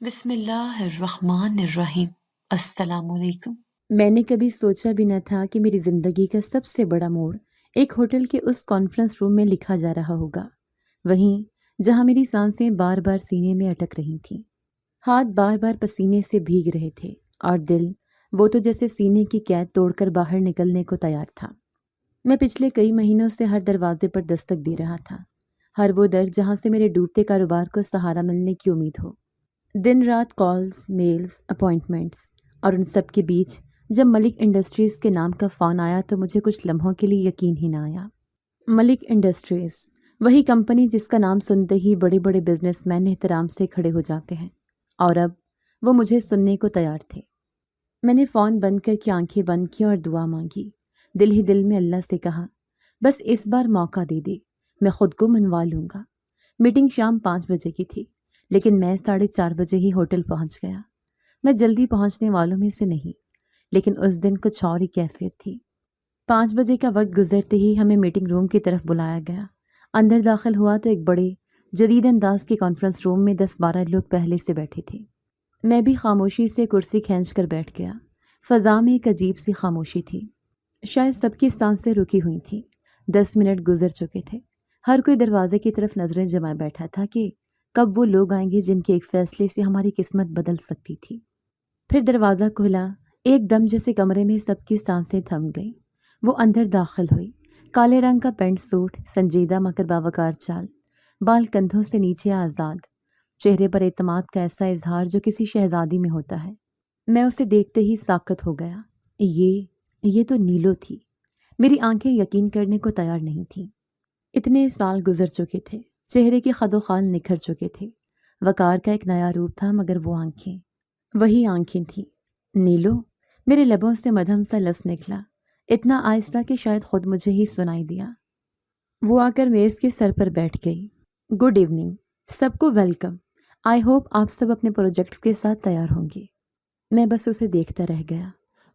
بسم اللہ الرحمن الرحیم۔ السلام علیکم۔ میں نے کبھی سوچا بھی نہ تھا کہ میری زندگی کا سب سے بڑا موڑ ایک ہوٹل کے اس کانفرنس روم میں لکھا جا رہا ہوگا، وہیں جہاں میری سانسیں بار بار سینے میں اٹک رہی تھیں، ہاتھ بار بار پسینے سے بھیگ رہے تھے اور دل وہ تو جیسے سینے کی قید توڑ کر باہر نکلنے کو تیار تھا۔ میں پچھلے کئی مہینوں سے ہر دروازے پر دستک دے رہا تھا، ہر وہ در جہاں سے میرے ڈوبتے کاروبار کو سہارا ملنے کی امید ہو۔ دن رات کالز، میلز، اپوائنٹمنٹس، اور ان سب کے بیچ جب ملک انڈسٹریز کے نام کا فون آیا تو مجھے کچھ لمحوں کے لیے یقین ہی نہ آیا۔ ملک انڈسٹریز، وہی کمپنی جس کا نام سنتے ہی بڑے بڑے بزنس مین احترام سے کھڑے ہو جاتے ہیں، اور اب وہ مجھے سننے کو تیار تھے۔ میں نے فون بند کر کے آنکھیں بند کی اور دعا مانگی، دل ہی دل میں اللہ سے کہا، بس اس بار موقع دے دے، میں خود کو منوا لوں گا۔ میٹنگ شام 5 بجے کی تھی، لیکن میں 4:30 بجے ہی ہوٹل پہنچ گیا۔ میں جلدی پہنچنے والوں میں سے نہیں، لیکن اس دن کچھ اور ہی کیفیت تھی۔ 5 بجے کا وقت گزرتے ہی ہمیں میٹنگ روم کی طرف بلایا گیا۔ اندر داخل ہوا تو ایک بڑے جدید انداز کے کانفرنس روم میں 10-12 لوگ پہلے سے بیٹھے تھے۔ میں بھی خاموشی سے کرسی کھینچ کر بیٹھ گیا۔ فضا میں ایک عجیب سی خاموشی تھی، شاید سب کی سانسیں رکی ہوئی تھیں۔ 10 منٹ گزر چکے تھے، ہر کوئی دروازے کی طرف نظریں جمائے بیٹھا تھا کہ کب وہ لوگ آئیں گے جن کے ایک فیصلے سے ہماری قسمت بدل سکتی تھی۔ پھر دروازہ کھلا، ایک دم جیسے کمرے میں سب کی سانسیں تھم گئیں۔ وہ اندر داخل ہوئی، کالے رنگ کا پینٹ سوٹ، سنجیدہ مگر باوقار چال، بال کندھوں سے نیچے آزاد، چہرے پر اعتماد کا ایسا اظہار جو کسی شہزادی میں ہوتا ہے۔ میں اسے دیکھتے ہی ساکت ہو گیا۔ یہ تو نیلو تھی۔ میری آنکھیں یقین کرنے کو تیار نہیں تھیں۔ اتنے سال گزر چکے تھے، چہرے کے خد و خال نکھر چکے تھے، وقار کا ایک نیا روپ تھا، مگر وہ آنکھیں، وہی آنکھیں تھیں۔ نیلو، میرے لبوں سے مدھم سا لفظ نکلا، اتنا آہستہ کہ شاید خود مجھے ہی سنائی دیا۔ وہ آ کر میز کے سر پر بیٹھ گئی۔ گڈ ایوننگ، سب کو ویلکم۔ آئی ہوپ آپ سب اپنے پروجیکٹس کے ساتھ تیار ہوں گے۔ میں بس اسے دیکھتا رہ گیا۔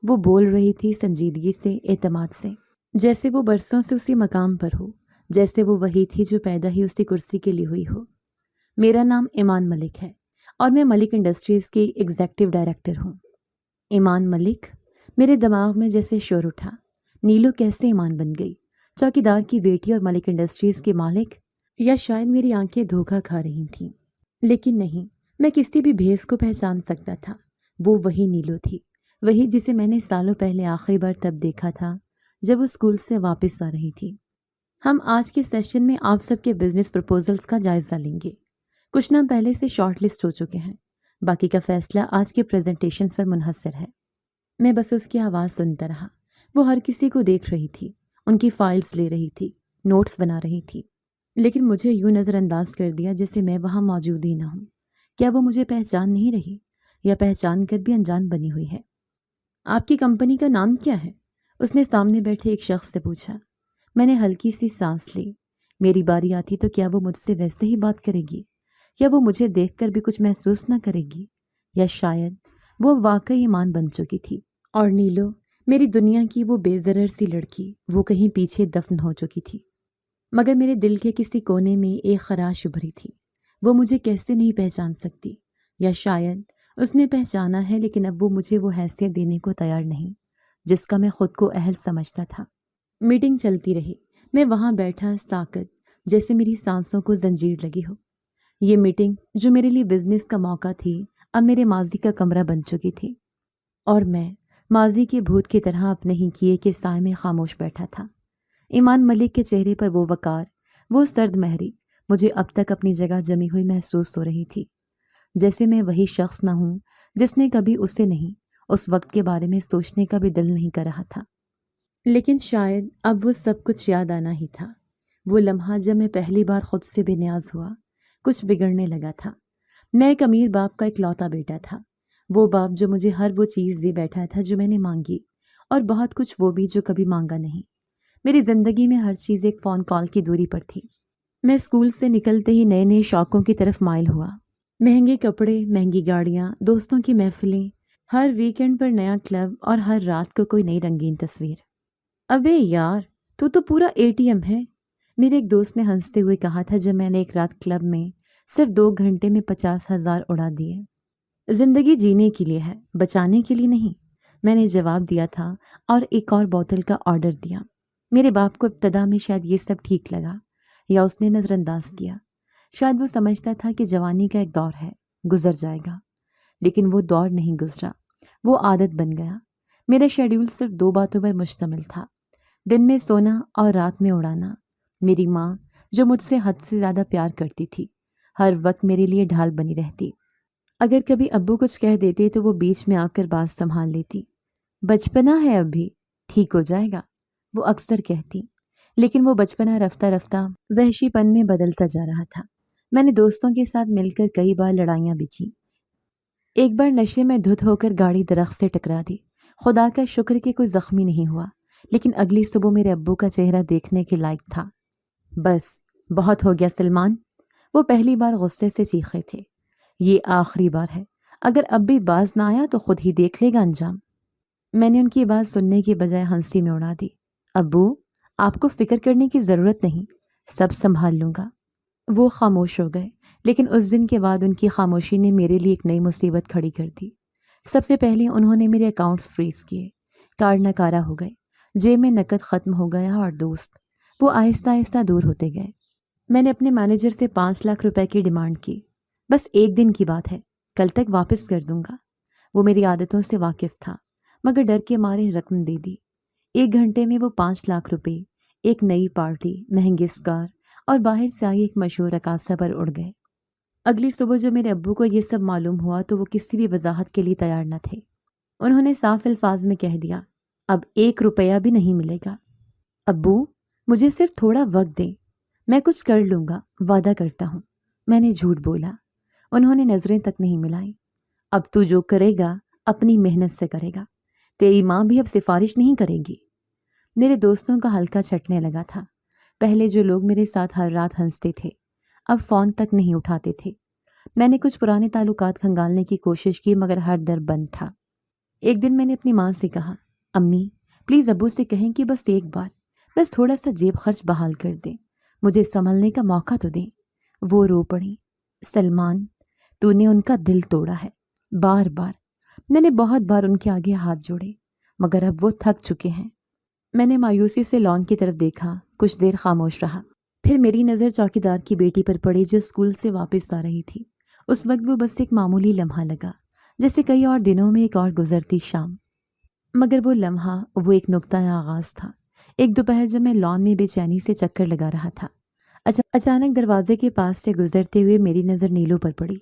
وہ بول رہی تھی سنجیدگی سے، اعتماد سے، جیسے وہ برسوں سے اسی مقام پر ہو، جیسے وہ وہی تھی جو پیدا ہی اسی کرسی کے لیے ہوئی ہو۔ میرا نام ایمان ملک ہے اور میں ملک انڈسٹریز کی ایگزیکٹو ڈائریکٹر ہوں۔ ایمان ملک؟ میرے دماغ میں جیسے شور اٹھا۔ نیلو کیسے ایمان بن گئی؟ چوکیدار کی بیٹی اور ملک انڈسٹریز کے مالک؟ یا شاید میری آنکھیں دھوکہ کھا رہی تھیں؟ لیکن نہیں، میں کسی بھی بھیس کو پہچان سکتا تھا۔ وہ وہی نیلو تھی، وہی جسے میں نے سالوں پہلے آخری بار تب دیکھا تھا جب وہ اسکول سے واپس آ رہی تھی۔ ہم آج کے سیشن میں آپ سب کے بزنس پرپوزلز کا جائزہ لیں گے۔ کچھ نام پہلے سے شارٹ لسٹ ہو چکے ہیں، باقی کا فیصلہ آج کے پریزنٹیشنز پر منحصر ہے۔ میں بس اس کی آواز سنتا رہا۔ وہ ہر کسی کو دیکھ رہی تھی، ان کی فائلز لے رہی تھی، نوٹس بنا رہی تھی، لیکن مجھے یوں نظر انداز کر دیا جیسے میں وہاں موجود ہی نہ ہوں۔ کیا وہ مجھے پہچان نہیں رہی، یا پہچان کر بھی انجان بنی ہوئی ہے؟ آپ کی کمپنی کا نام کیا ہے؟ اس نے سامنے بیٹھے ایک شخص سے پوچھا۔ میں نے ہلکی سی سانس لی۔ میری باری آتی تو کیا وہ مجھ سے ویسے ہی بات کرے گی؟ یا وہ مجھے دیکھ کر بھی کچھ محسوس نہ کرے گی؟ یا شاید وہ واقعی ایمان بن چکی تھی اور نیلو، میری دنیا کی وہ بے ضرر سی لڑکی، وہ کہیں پیچھے دفن ہو چکی تھی؟ مگر میرے دل کے کسی کونے میں ایک خراش ابھری تھی، وہ مجھے کیسے نہیں پہچان سکتی؟ یا شاید اس نے پہچانا ہے لیکن اب وہ مجھے وہ حیثیت دینے کو تیار نہیں جس کا میں خود کو اہل سمجھتا تھا۔ میٹنگ چلتی رہی، میں وہاں بیٹھا ساکت، جیسے میری سانسوں کو زنجیر لگی ہو۔ یہ میٹنگ جو میرے لیے بزنس کا موقع تھی، اب میرے ماضی کا کمرہ بن چکی تھی، اور میں ماضی کے بھوت کی طرح اپنے ہی کیے کے سائے میں خاموش بیٹھا تھا۔ ایمان ملک کے چہرے پر وہ وقار، وہ سرد مہری، مجھے اب تک اپنی جگہ جمی ہوئی محسوس ہو رہی تھی، جیسے میں وہی شخص نہ ہوں جس نے کبھی اسے نہیں، اس وقت کے بارے میں سوچنے کا بھی دل نہیں کر رہا تھا۔ لیکن شاید اب وہ سب کچھ یاد آنا ہی تھا، وہ لمحہ جب میں پہلی بار خود سے بے نیاز ہوا، کچھ بگڑنے لگا تھا۔ میں ایک امیر باپ کا اکلوتا بیٹا تھا، وہ باپ جو مجھے ہر وہ چیز دے بیٹھا تھا جو میں نے مانگی، اور بہت کچھ وہ بھی جو کبھی مانگا نہیں۔ میری زندگی میں ہر چیز ایک فون کال کی دوری پر تھی۔ میں اسکول سے نکلتے ہی نئے نئے شوقوں کی طرف مائل ہوا، مہنگے کپڑے، مہنگی گاڑیاں، دوستوں کی محفلیں، ہر ویکینڈ پر نیا کلب، اور ہر رات کو کوئی نئی رنگین تصویر۔ ابے یار، تو پورا ATM ہے، میرے ایک دوست نے ہنستے ہوئے کہا تھا جب میں نے ایک رات کلب میں صرف 2 گھنٹے میں 50,000 اڑا دیے۔ زندگی جینے کے لیے ہے، بچانے کے لیے نہیں، میں نے جواب دیا تھا اور ایک اور بوتل کا آرڈر دیا۔ میرے باپ کو ابتدا میں شاید یہ سب ٹھیک لگا یا اس نے نظر انداز کیا۔ شاید وہ سمجھتا تھا کہ جوانی کا ایک دور ہے، گزر جائے گا، لیکن وہ دور نہیں گزرا، وہ عادت بن گیا۔ میرا شیڈیول صرف 2 باتوں پر مشتمل تھا، دن میں سونا اور رات میں اڑانا۔ میری ماں جو مجھ سے حد سے زیادہ پیار کرتی تھی، ہر وقت میرے لیے ڈھال بنی رہتی۔ اگر کبھی ابو کچھ کہہ دیتے تو وہ بیچ میں آ کر بات سنبھال لیتی۔ بچپنا ہے اب بھی، ٹھیک ہو جائے گا، وہ اکثر کہتی۔ لیکن وہ بچپنا رفتہ رفتہ وحشی پن میں بدلتا جا رہا تھا۔ میں نے دوستوں کے ساتھ مل کر کئی بار لڑائیاں بھی کی۔ ایک بار نشے میں دھت ہو کر گاڑی درخت سے ٹکرا دی۔ خدا کا شکر کہ کوئی زخمی نہیں ہوا، لیکن اگلی صبح میرے ابو کا چہرہ دیکھنے کے لائق تھا۔ بس بہت ہو گیا سلمان، وہ پہلی بار غصے سے چیخے تھے۔ یہ آخری بار ہے، اگر اب بھی باز نہ آیا تو خود ہی دیکھ لے گا انجام۔ میں نے ان کی بات سننے کی بجائے ہنسی میں اڑا دی۔ ابو، آپ کو فکر کرنے کی ضرورت نہیں، سب سنبھال لوں گا۔ وہ خاموش ہو گئے، لیکن اس دن کے بعد ان کی خاموشی نے میرے لیے ایک نئی مصیبت کھڑی کر دی۔ سب سے پہلے انہوں نے میرے اکاؤنٹس فریز کیے، کارڈ ناکارہ ہو گئے، جیب میں نقد ختم ہو گیا اور دوست وہ آہستہ آہستہ دور ہوتے گئے۔ میں نے اپنے مینیجر سے 5 لاکھ روپے کی ڈیمانڈ کی۔ بس ایک دن کی بات ہے، کل تک واپس کر دوں گا۔ وہ میری عادتوں سے واقف تھا، مگر ڈر کے مارے رقم دے دی۔ 1 گھنٹے میں وہ 5 لاکھ روپے، ایک نئی پارٹی، مہنگی اسکار اور باہر سے آئی ایک مشہور رقاصہ پر اڑ گئے۔ اگلی صبح جب میرے ابو کو یہ سب معلوم ہوا تو وہ کسی بھی وضاحت کے لیے تیار نہ تھے۔ انہوں نے صاف الفاظ میں کہہ دیا، اب 1 روپیہ بھی نہیں ملے گا۔ ابو، مجھے صرف تھوڑا وقت دیں، میں کچھ کر لوں گا، وعدہ کرتا ہوں۔ میں نے جھوٹ بولا۔ انہوں نے نظریں تک نہیں ملائیں۔ اب تو جو کرے گا اپنی محنت سے کرے گا، تیری ماں بھی اب سفارش نہیں کرے گی۔ میرے دوستوں کا حلقہ چھٹنے لگا تھا۔ پہلے جو لوگ میرے ساتھ ہر رات ہنستے تھے، اب فون تک نہیں اٹھاتے تھے۔ میں نے کچھ پرانے تعلقات کھنگالنے کی کوشش کی، مگر ہر در بند تھا۔ ایک دن میں نے اپنی ماں سے کہا، امی پلیز ابو سے کہیں کہ بس ایک بار، بس تھوڑا سا جیب خرچ بحال کر دیں، مجھے سنبھلنے کا موقع تو دیں۔ وہ رو پڑی، سلمان تو نے ان کا دل توڑا ہے، بار بار۔ میں نے بہت بار ان کے آگے ہاتھ جوڑے، مگر اب وہ تھک چکے ہیں۔ میں نے مایوسی سے لان کی طرف دیکھا، کچھ دیر خاموش رہا۔ پھر میری نظر چوکیدار کی بیٹی پر پڑی جو اسکول سے واپس آ رہی تھی۔ اس وقت وہ بس ایک معمولی لمحہ لگا، جیسے کئی اور دنوں میں ایک اور گزرتی شام، مگر وہ لمحہ، وہ ایک نقطۂ آغاز تھا۔ ایک دوپہر جب میں لان میں بے چینی سے چکر لگا رہا تھا، اچانک دروازے کے پاس سے گزرتے ہوئے میری نظر نیلو پر پڑی۔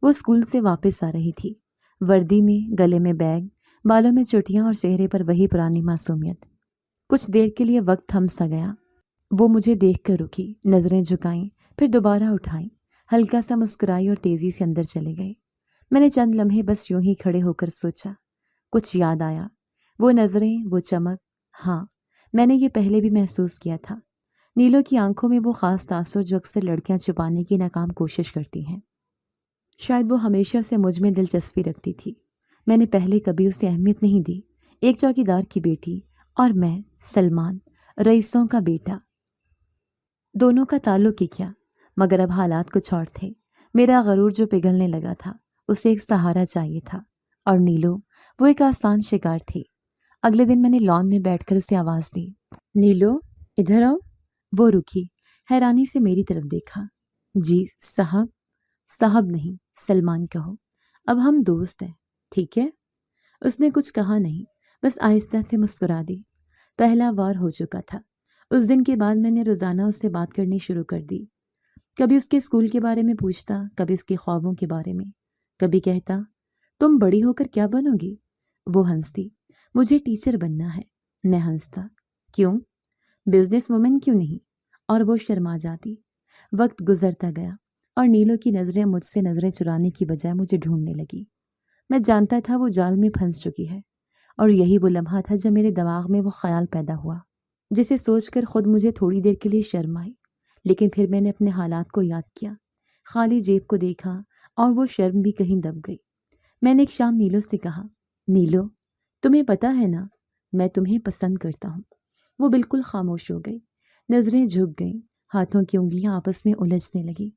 وہ اسکول سے واپس آ رہی تھی، وردی میں، گلے میں بیگ، بالوں میں چٹیاں اور چہرے پر وہی پرانی معصومیت۔ کچھ دیر کے لیے وقت تھم سا گیا۔ وہ مجھے دیکھ کر رکی، نظریں جھکائیں، پھر دوبارہ اٹھائیں، ہلکا سا مسکرائی اور تیزی سے اندر چلے گئے۔ میں نے چند لمحے بس یوں ہی کھڑے ہو کر سوچا۔ کچھ یاد آیا، وہ نظریں، وہ چمک۔ ہاں، میں نے یہ پہلے بھی محسوس کیا تھا۔ نیلو کی آنکھوں میں وہ خاص تاثر جو اکثر لڑکیاں چھپانے کی ناکام کوشش کرتی ہیں۔ شاید وہ ہمیشہ سے مجھ میں دلچسپی رکھتی تھی، میں نے پہلے کبھی اسے اہمیت نہیں دی۔ ایک چوکیدار کی بیٹی اور میں، سلمان، رئیسوں کا بیٹا، دونوں کا تعلق ہی کیا۔ مگر اب حالات کچھ اور تھے۔ میرا غرور جو پگھلنے لگا تھا، اسے ایک سہارا چاہیے تھا، اور نیلو وہ ایک آسان شکار تھی۔ اگلے دن میں نے لان میں بیٹھ کر اسے آواز دی، نیلو ادھر آؤ۔ وہ رکی، حیرانی سے میری طرف دیکھا۔ جی صاحب؟ صاحب نہیں، سلمان کہو، اب ہم دوست ہیں، ٹھیک ہے؟ اس نے کچھ کہا نہیں، بس آہستہ سے مسکرا دی۔ پہلا وار ہو چکا تھا۔ اس دن کے بعد میں نے روزانہ اس سے بات کرنی شروع کر دی۔ کبھی اس کے اسکول کے بارے میں پوچھتا، کبھی اس کے خوابوں کے بارے میں، کبھی کہتا، تم بڑی ہو کر کیا بنو گی؟ وہ ہنستی، مجھے ٹیچر بننا ہے۔ میں ہنستا، کیوں؟ بزنس وومن کیوں نہیں؟ اور وہ شرما جاتی۔ وقت گزرتا گیا اور نیلو کی نظریں مجھ سے نظریں چرانے کی بجائے مجھے ڈھونڈنے لگی۔ میں جانتا تھا وہ جال میں پھنس چکی ہے، اور یہی وہ لمحہ تھا جب میرے دماغ میں وہ خیال پیدا ہوا، جسے سوچ کر خود مجھے تھوڑی دیر کے لیے شرم آئی، لیکن پھر میں نے اپنے حالات کو یاد کیا، خالی جیب کو دیکھا، اور وہ شرم بھی کہیں دب گئی۔ میں نے ایک شام نیلو سے کہا، نیلو تمہیں پتہ ہے نا، میں تمہیں پسند کرتا ہوں۔ وہ بالکل خاموش ہو گئی، نظریں جھک گئیں، ہاتھوں کی انگلیاں آپس میں الجھنے لگی۔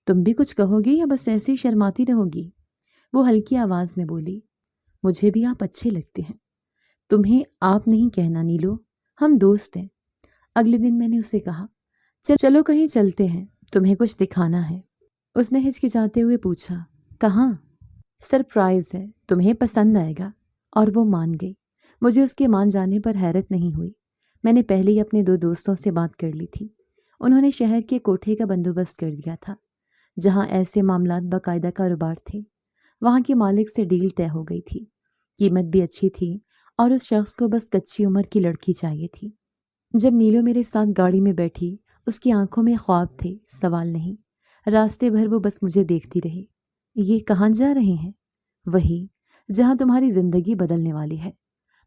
تم بھی کچھ کہو گی یا بس ایسے ہی شرماتی رہو گی؟ وہ ہلکی آواز میں بولی، مجھے بھی آپ اچھے لگتے ہیں۔ تمہیں آپ نہیں کہنا نیلو، ہم دوست ہیں۔ اگلے دن میں نے اسے کہا، چلو کہیں چلتے ہیں، تمہیں کچھ دکھانا ہے۔ اس نے ہچکچاتے ہوئے پوچھا، کہاں؟ سرپرائز ہے، تمہیں پسند آئے گا۔ اور وہ مان گئی۔ مجھے اس کے مان جانے پر حیرت نہیں ہوئی۔ میں نے پہلے ہی اپنے 2 دوستوں سے بات کر لی تھی۔ انہوں نے شہر کے کوٹھے کا بندوبست کر دیا تھا جہاں ایسے معاملات باقاعدہ کاروبار تھے۔ وہاں کے مالک سے ڈیل طے ہو گئی تھی، قیمت بھی اچھی تھی اور اس شخص کو بس کچی عمر کی لڑکی چاہیے تھی۔ جب نیلو میرے ساتھ گاڑی میں بیٹھی، اس کی آنکھوں میں خواب تھے، سوال نہیں۔ راستے بھر وہ بس مجھے دیکھتی رہی۔ یہ کہاں جا رہے ہیں؟ وہی جہاں تمہاری زندگی بدلنے والی ہے،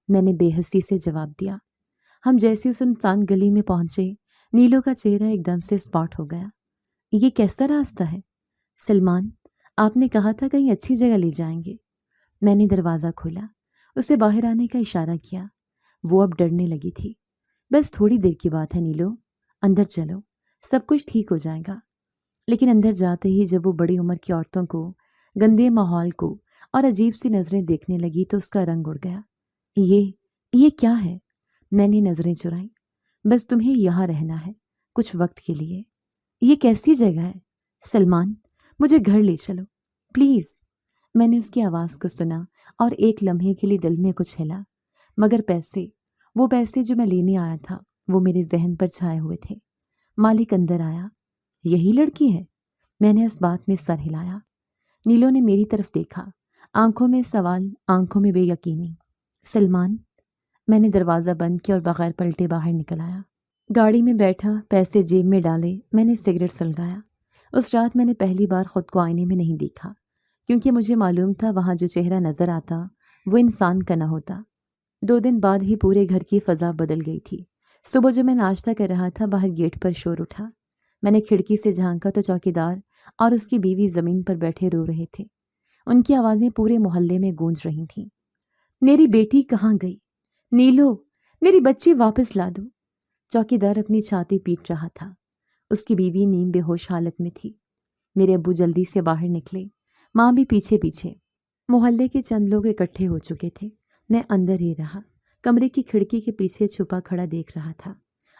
میں نے بے حسی سے جواب دیا۔ ہم جیسے اس سنسان گلی میں پہنچے، نیلو کا چہرہ ایک دم سے اسپاٹ ہو گیا۔ یہ کیسا راستہ ہے؟ سلمان، آپ نے کہا تھا کہیں اچھی جگہ لے جائیں گے۔ میں نے دروازہ کھولا، اسے باہر آنے کا اشارہ کیا۔ وہ اب ڈرنے لگی تھی۔ بس تھوڑی دیر کی بات ہے نیلو، اندر چلو، سب کچھ ٹھیک ہو جائے گا۔ لیکن اندر جاتے ہی جب وہ بڑی عمر کی عورتوں کو، گندے ماحول کو اور عجیب سی نظریں دیکھنے لگی تو اس کا رنگ اڑ گیا۔ یہ کیا ہے؟ میں نے نظریں چرائیں۔ بس تمہیں یہاں رہنا ہے، کچھ وقت کے لیے۔ یہ کیسی جگہ ہے؟ سلمان، مجھے گھر لے چلو پلیز۔ میں نے اس کی آواز کو سنا اور ایک لمحے کے لیے دل میں کچھ ہلا، مگر وہ پیسے جو میں لینے آیا تھا وہ میرے ذہن پر چھائے ہوئے تھے۔ مالک اندر آیا۔ یہی لڑکی ہے؟ میں نے اس بات میں سر ہلایا۔ نیلو نے میری طرف دیکھا، آنکھوں میں سوال، آنکھوں میں بے یقینی۔ سلمان، میں نے دروازہ بند کیا اور بغیر پلٹے باہر نکل آیا۔ گاڑی میں بیٹھا، پیسے جیب میں ڈالے، میں نے سگریٹ سلگایا۔ اس رات میں نے پہلی بار خود کو آئینے میں نہیں دیکھا، کیونکہ مجھے معلوم تھا وہاں جو چہرہ نظر آتا وہ انسان کا نہ ہوتا۔ 2 دن بعد ہی پورے گھر کی فضا بدل گئی تھی۔ صبح جو میں ناشتہ کر رہا تھا، باہر گیٹ پر شور اٹھا۔ میں نے کھڑکی سے جھانکا تو چوکیدار اور اس کی بیوی زمین پر بیٹھے رو رہے تھے۔ ان کی آوازیں پورے محلے میں گونج رہی تھیں۔ میری بیٹی کہاں گئی؟ نیلو، میری بچی واپس لا دو۔ چوکیدار اپنی چھاتی پیٹ رہا تھا۔ اس کی بیوی نیم بے ہوش حالت میں تھی۔ میرے ابو جلدی سے باہر نکلے، ماں بھی پیچھے پیچھے۔ محلے کے چند لوگ اکٹھے ہو چکے تھے۔ میں اندر ہی رہا، کمرے کی کھڑکی کے پیچھے چھپا کھڑا دیکھ رہا تھا۔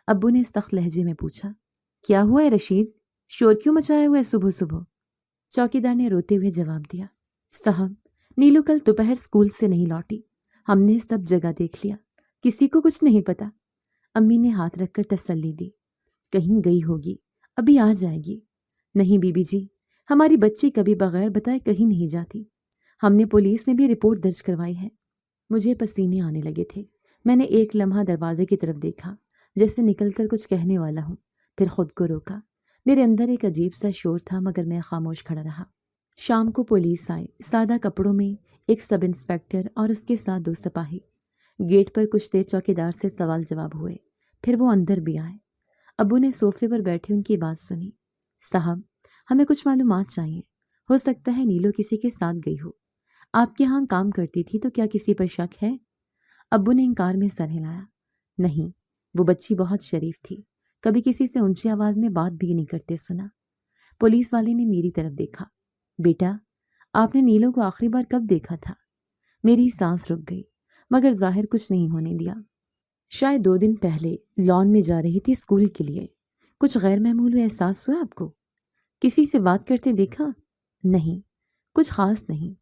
ابو نے سخت لہجے میں پوچھا، کیا ہوا ہے رشید؟ شور کیوں مچایا ہوا ہے صبح صبح؟ چوکیدار نے روتے ہوئے جواب دیا، صاحب، نیلو کل دوپہر اسکول سے نہیں لوٹی۔ ہم نے سب جگہ دیکھ لیا، کسی کو کچھ نہیں پتا۔ امی نے ہاتھ رکھ کر تسلی دی، کہیں گئی ہوگی، ابھی آ جائے گی۔ نہیں بی بی جی، ہماری بچی کبھی بغیر بتائے کہیں نہیں جاتی۔ ہم نے پولیس میں بھی رپورٹ درج کروائی ہے۔ مجھے پسینے آنے لگے تھے۔ میں نے ایک لمحہ دروازے کی طرف دیکھا، جیسے نکل کر کچھ کہنے والا ہوں، پھر خود کو روکا۔ میرے اندر ایک عجیب سا شور تھا، مگر میں خاموش کھڑا رہا۔ شام کو پولیس آئے، سادہ کپڑوں میں، ایک سب انسپیکٹر اور اس کے ساتھ 2 سپاہی۔ گیٹ پر کچھ دیر چوکیدار سے سوال جواب ہوئے، پھر وہ اندر بھی آئے۔ ابو نے صوفے پر بیٹھے ان کی بات سنی۔ صاحب، ہمیں کچھ معلومات چاہیے۔ ہو سکتا ہے نیلو کسی کے ساتھ گئی ہو۔ آپ کے ہاں کام کرتی تھی تو کیا کسی پر شک ہے؟ ابو نے انکار میں سر ہلایا۔ نہیں، وہ بچی بہت شریف تھی، کبھی کسی سے اونچی آواز میں بات بھی نہیں کرتے سنا۔ پولیس والے نے میری طرف دیکھا۔ بیٹا، آپ نے نیلو کو آخری بار کب دیکھا تھا؟ میری سانس رک گئی، مگر ظاہر کچھ نہیں ہونے دیا۔ شاید 2 دن پہلے لان میں جا رہی تھی اسکول کے لیے۔ کچھ غیر معمولی احساس ہوا آپ کو؟ کسی سے بات کرتے دیکھا؟ نہیں، کچھ خاص نہیں۔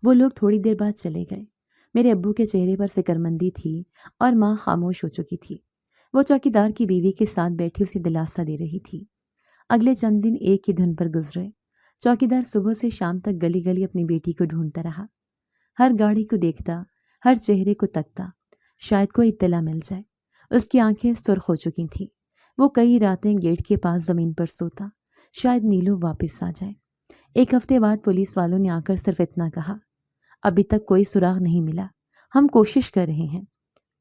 وہ لوگ تھوڑی دیر بعد چلے گئے۔ میرے ابو کے چہرے پر فکر مندی تھی اور ماں خاموش ہو چکی تھی۔ وہ چوکیدار کی بیوی کے ساتھ بیٹھی اسے دلاسا دے رہی تھی۔ اگلے چند دن ایک ہی دھن پر گزرے۔ چوکیدار صبح سے شام تک گلی گلی اپنی بیٹی کو ڈھونڈتا رہا، ہر گاڑی کو دیکھتا، ہر چہرے کو تکتا، شاید کوئی اطلاع مل جائے۔ اس کی آنکھیں سرخ ہو چکی تھیں۔ وہ کئی راتیں گیٹ کے پاس زمین پر سوتا، شاید نیلو واپس آ جائے۔ 1 ہفتے بعد پولیس والوں نے آ کر صرف اتنا کہا، ابھی تک کوئی سراغ نہیں ملا، ہم کوشش کر رہے ہیں۔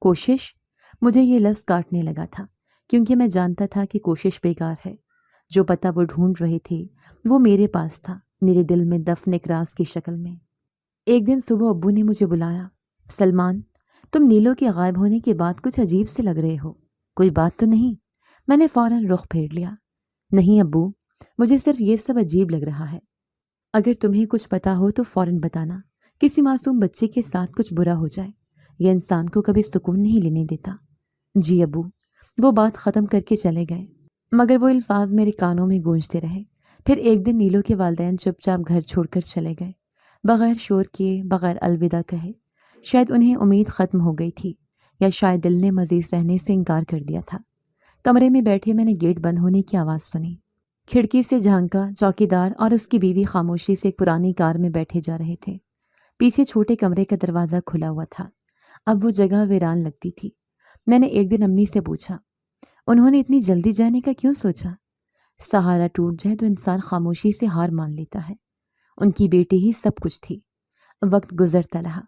کوشش؟ مجھے یہ لفظ کاٹنے لگا تھا، کیونکہ میں جانتا تھا کہ کوشش بیکار ہے۔ جو پتہ وہ ڈھونڈ رہے تھے وہ میرے پاس تھا، میرے دل میں دفن ایک راز کی شکل میں۔ ایک دن صبح ابو نے مجھے بلایا، سلمان، تم نیلو کے غائب ہونے کے بعد کچھ عجیب سے لگ رہے ہو، کوئی بات تو نہیں؟ میں نے فوراً رخ پھیر لیا۔ نہیں ابو، مجھے صرف یہ سب عجیب لگ رہا ہے۔ اگر تمہیں کچھ پتا ہو تو فوراً بتانا. کسی معصوم بچے کے ساتھ کچھ برا ہو جائے یہ انسان کو کبھی سکون نہیں لینے دیتا. جی ابو. وہ بات ختم کر کے چلے گئے مگر وہ الفاظ میرے کانوں میں گونجتے رہے. پھر ایک دن نیلو کے والدین چپ چاپ گھر چھوڑ کر چلے گئے بغیر شور کیے، بغیر الوداع کہے. شاید انہیں امید ختم ہو گئی تھی یا شاید دل نے مزید سہنے سے انکار کر دیا تھا. کمرے میں بیٹھے میں نے گیٹ بند ہونے کی آواز سنی. کھڑکی سے جھانکا. چوکیدار اور اس کی بیوی خاموشی سے ایک پرانی کار میں بیٹھے جا رہے تھے. پیچھے چھوٹے کمرے کا دروازہ کھلا ہوا تھا. اب وہ جگہ ویران لگتی تھی. میں نے ایک دن امی سے پوچھا انہوں نے اتنی جلدی جانے کا کیوں سوچا؟ سہارا ٹوٹ جائے تو انسان خاموشی سے ہار مان لیتا ہے. ان کی بیٹی ہی سب کچھ تھی. وقت گزرتا رہا.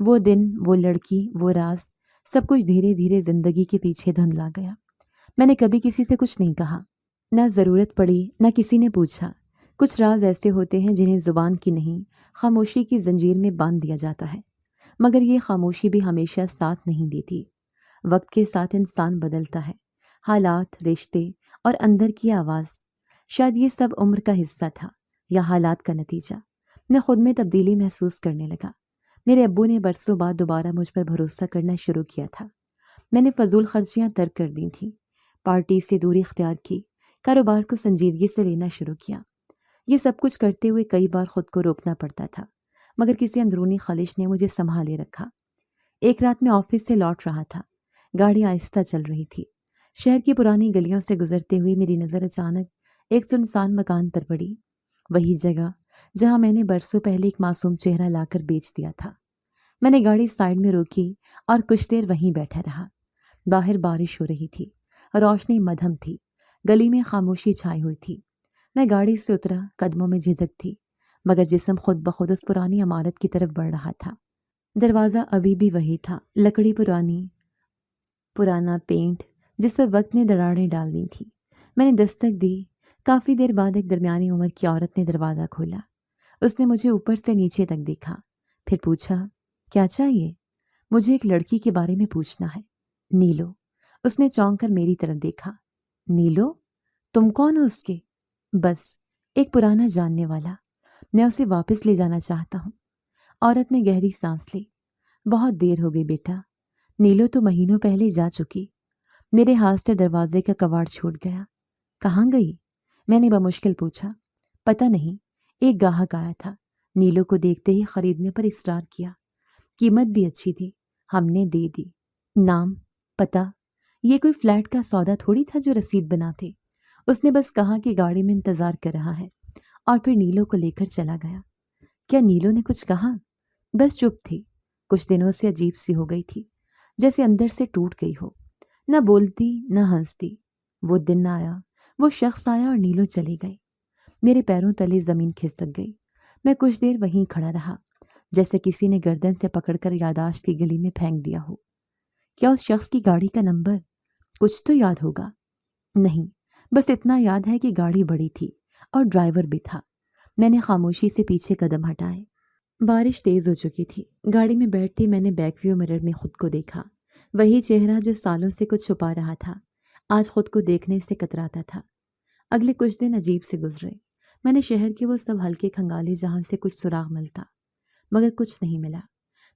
وہ دن، وہ لڑکی، وہ راز، سب کچھ دھیرے دھیرے زندگی کے پیچھے دھندلا گیا. میں نے کبھی کسی سے کچھ نہیں کہا، نہ ضرورت پڑی، نہ کسی نے پوچھا. کچھ راز ایسے ہوتے ہیں جنہیں زبان کی نہیں، خاموشی کی زنجیر میں باندھ دیا جاتا ہے. مگر یہ خاموشی بھی ہمیشہ ساتھ نہیں دیتی. وقت کے ساتھ انسان بدلتا ہے. حالات، رشتے اور اندر کی آواز. شاید یہ سب عمر کا حصہ تھا یا حالات کا نتیجہ. میں خود میں تبدیلی محسوس کرنے لگا. میرے ابو نے برسوں بعد دوبارہ مجھ پر بھروسہ کرنا شروع کیا تھا. میں نے فضول خرچیاں ترک کر دی تھیں، پارٹی سے دوری اختیار کی، کاروبار کو سنجیدگی سے لینا شروع کیا. یہ سب کچھ کرتے ہوئے کئی بار خود کو روکنا پڑتا تھا مگر کسی اندرونی خلش نے مجھے سنبھالے رکھا. ایک رات میں آفس سے لوٹ رہا تھا. گاڑی آہستہ چل رہی تھی. شہر کی پرانی گلیوں سے گزرتے ہوئے میری نظر اچانک ایک سنسان مکان پر پڑی. وہی جگہ جہاں میں نے برسوں پہلے ایک معصوم چہرہ لا کر بیچ دیا تھا. میں نے گاڑی سائڈ میں روکی اور کچھ دیر وہیں بیٹھا رہا. باہر بارش ہو رہی تھی، روشنی مدھم تھی، گلی میں خاموشی چھائی ہوئی تھی. میں گاڑی سے اترا. قدموں میں جھجک تھی مگر جسم خود بخود اس پرانی عمارت کی طرف بڑھ رہا تھا. دروازہ ابھی بھی وہی تھا، لکڑی پرانا پینٹ جس پر وقت نے دراڑیں ڈال دی تھی. میں نے دستک دی. کافی دیر بعد ایک درمیانی عمر کی عورت نے دروازہ کھولا. اس نے مجھے اوپر سے نیچے تک دیکھا، پھر پوچھا کیا چاہیے؟ مجھے ایک لڑکی کے بارے میں پوچھنا ہے. نیلو. اس نے چونک کر میری طرف دیکھا. نیلو؟ تم کون ہو اس کے؟ بس ایک پرانا جاننے والا. میں اسے واپس لے جانا چاہتا ہوں. عورت نے گہری سانس لی. بہت دیر ہو گئی بیٹا. نیلو تو مہینوں پہلے جا چکی. میرے ہاتھ سے دروازے کا کواڑ چھوٹ گیا. کہاں گئی؟ میں نے بمشکل پوچھا. پتہ نہیں، ایک گاہک آیا تھا، نیلو کو دیکھتے ہی خریدنے پر اصرار کیا. قیمت بھی اچھی تھی، ہم نے دے دی. نام، پتہ؟ یہ کوئی فلیٹ کا سودا تھوڑی تھا جو رسید بناتے. اس نے بس کہا کہ گاڑی میں انتظار کر رہا ہے اور پھر نیلو کو لے کر چلا گیا. کیا نیلو نے کچھ کہا؟ بس چپ تھی. کچھ دنوں سے عجیب سی ہو گئی تھی، جیسے اندر سے ٹوٹ گئی ہو. نہ بولتی نہ ہنستی. وہ دن آیا، وہ شخص آیا اور نیلو چلی گئی. میرے پیروں تلے زمین کھسک گئی. میں کچھ دیر وہیں کھڑا رہا، جیسے کسی نے گردن سے پکڑ کر یاداشت کی گلی میں پھینک دیا ہو. کیا اس شخص کی گاڑی کا نمبر؟ کچھ تو یاد ہوگا. نہیں، بس اتنا یاد ہے کہ گاڑی بڑی تھی اور ڈرائیور بھی تھا. میں نے خاموشی سے پیچھے قدم ہٹائے. بارش تیز ہو چکی تھی. گاڑی میں بیٹھتی میں نے بیک ویو مرر میں خود کو دیکھا. وہی چہرہ جو سالوں سے کچھ چھپا رہا تھا آج خود کو دیکھنے سے کتراتا تھا. اگلے کچھ دن عجیب سے گزرے. میں نے شہر کے وہ سب ہلکے کھنگالے جہاں سے کچھ سراغ ملتا مگر کچھ نہیں ملا.